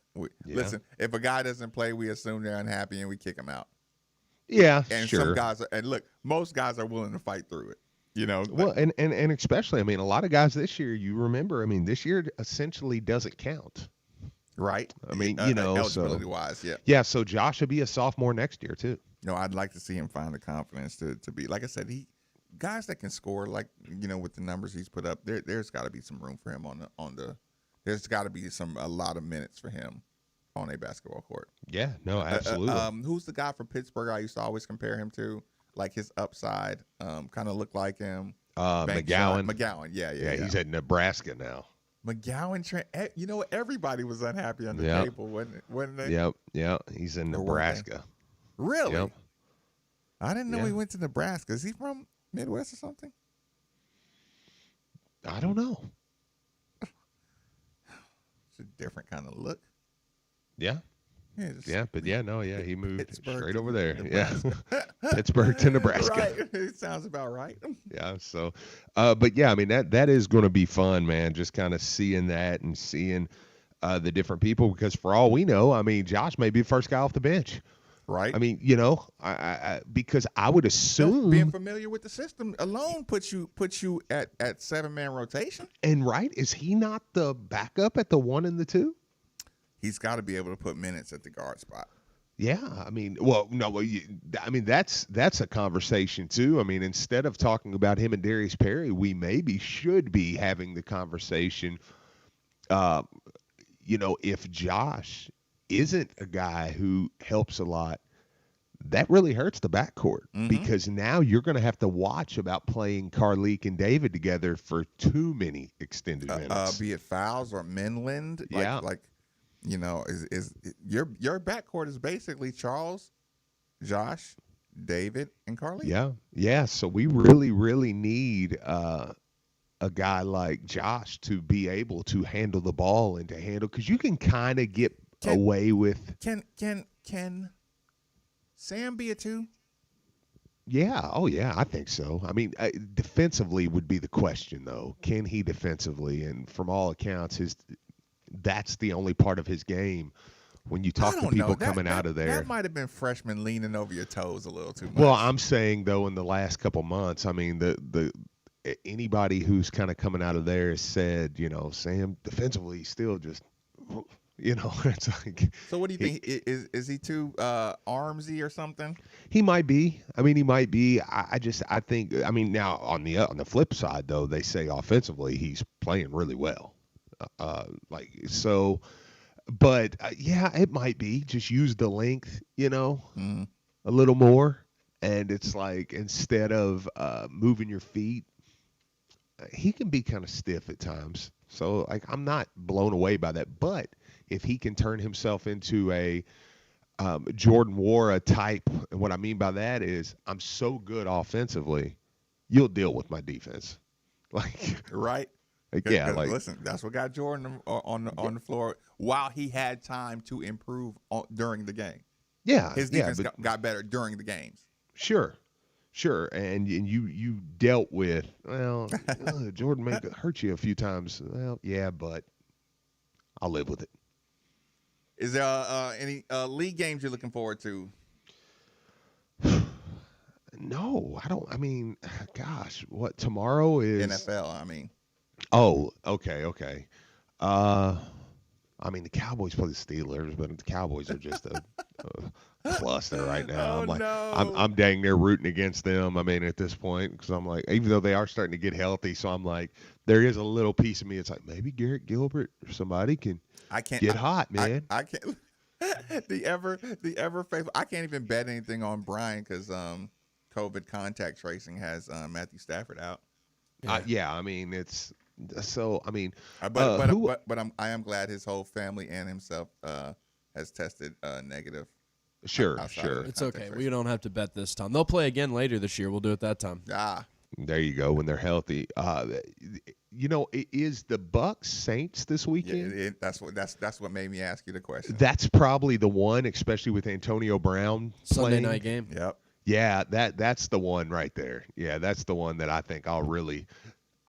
Listen, if a guy doesn't play, we assume they're unhappy and we kick him out. Yeah, and sure. some guys look, most guys are willing to fight through it. Well, and especially, I mean, a lot of guys this year. You remember, I mean, this year essentially doesn't count. Right. I mean, eligibility wise, yeah. Yeah, so Josh will be a sophomore next year too. I'd like to see him find the confidence to be, like I said, guys that can score, like, with the numbers he's put up, there's got to be some room for him on the there's got to be a lot of minutes for him on a basketball court. Yeah, no, absolutely. Who's the guy from Pittsburgh I used to always compare him to? Like his upside kind of looked like him. McGowan. McGowan, yeah. He's at Nebraska now. McGowan, everybody was unhappy on the table, wasn't they? Yep. He's in Nebraska. Really? Yep. I didn't know he went to Nebraska. Is he from Midwest or something? I don't know. It's a different kind of look. Yeah. He moved Pittsburgh straight over there. Nebraska. Yeah. Pittsburgh to Nebraska. Right. It sounds about right. Yeah. So, but yeah, I mean, that is going to be fun, man. Just kind of seeing that and seeing the different people, because for all we know, I mean, Josh may be the first guy off the bench. Right. I mean, I because I would assume being familiar with the system alone puts you at 7-man rotation. And is he not the backup at the 1 and the 2? He's got to be able to put minutes at the guard spot. Yeah, I mean, well, no, I mean that's a conversation too. I mean, instead of talking about him and Darius Perry, we maybe should be having the conversation. If Josh isn't a guy who helps a lot, that really hurts the backcourt, because now you're going to have to watch about playing Carleek and David together for too many extended minutes, be it Fouls or Menland. Is your backcourt is basically Charles, Josh, David, and Carleek. Yeah. So we really, really need a guy like Josh to be able to handle the ball and to handle, because you can kind of get away with. Can Sam be a 2? Yeah. Oh, yeah. I think so. I mean, defensively would be the question, though. Can he defensively? And from all accounts, that's the only part of his game. When you talk to people coming out of there, that might have been freshmen leaning over your toes a little too much. Well, I'm saying though, in the last couple months, I mean, the anybody who's kind of coming out of there has said, Sam defensively still just, it's like. So what do you think? Is he too armsy or something? He might be. I mean, he might be. I think. I mean, now on the flip side though, they say offensively he's playing really well. But it might be just use the length, a little more. And it's like, instead of moving your feet, he can be kind of stiff at times. So like, I'm not blown away by that, but if he can turn himself into a Jordan Wara type, and what I mean by that is, I'm so good offensively, you'll deal with my defense. Right. Listen, that's what got Jordan on the floor while he had time to improve during the game. Yeah, his defense got better during the games. Sure, and you dealt with Jordan may hurt you a few times. Well, yeah, but I'll live with it. Is there any league games you're looking forward to? No, I don't. I mean, gosh, what tomorrow is NFL? I mean. Oh, okay. I I mean, the Cowboys play the Steelers, but the Cowboys are just a cluster right now. Oh, I'm like, no. I'm dang near rooting against them. I mean, at this point, because I'm like, even though they are starting to get healthy, so I'm like, there is a little piece of me. It's like maybe Garrett Gilbert or somebody can get hot, man. I can't. the ever faithful. I can't even bet anything on Brian because COVID contact tracing has Matthew Stafford out. Yeah, I mean it's so. I mean, but I am glad his whole family and himself has tested negative. Sure. It's okay. We don't have to bet this time. They'll play again later this year. We'll do it that time. There you go. When they're healthy, you know, it is the Bucks Saints this weekend. Yeah, that's what made me ask you the question. That's probably the one, especially with Antonio Brown Sunday playing. night game. Yep. Yeah, that's the one right there. Yeah, that's the one that I think I'll really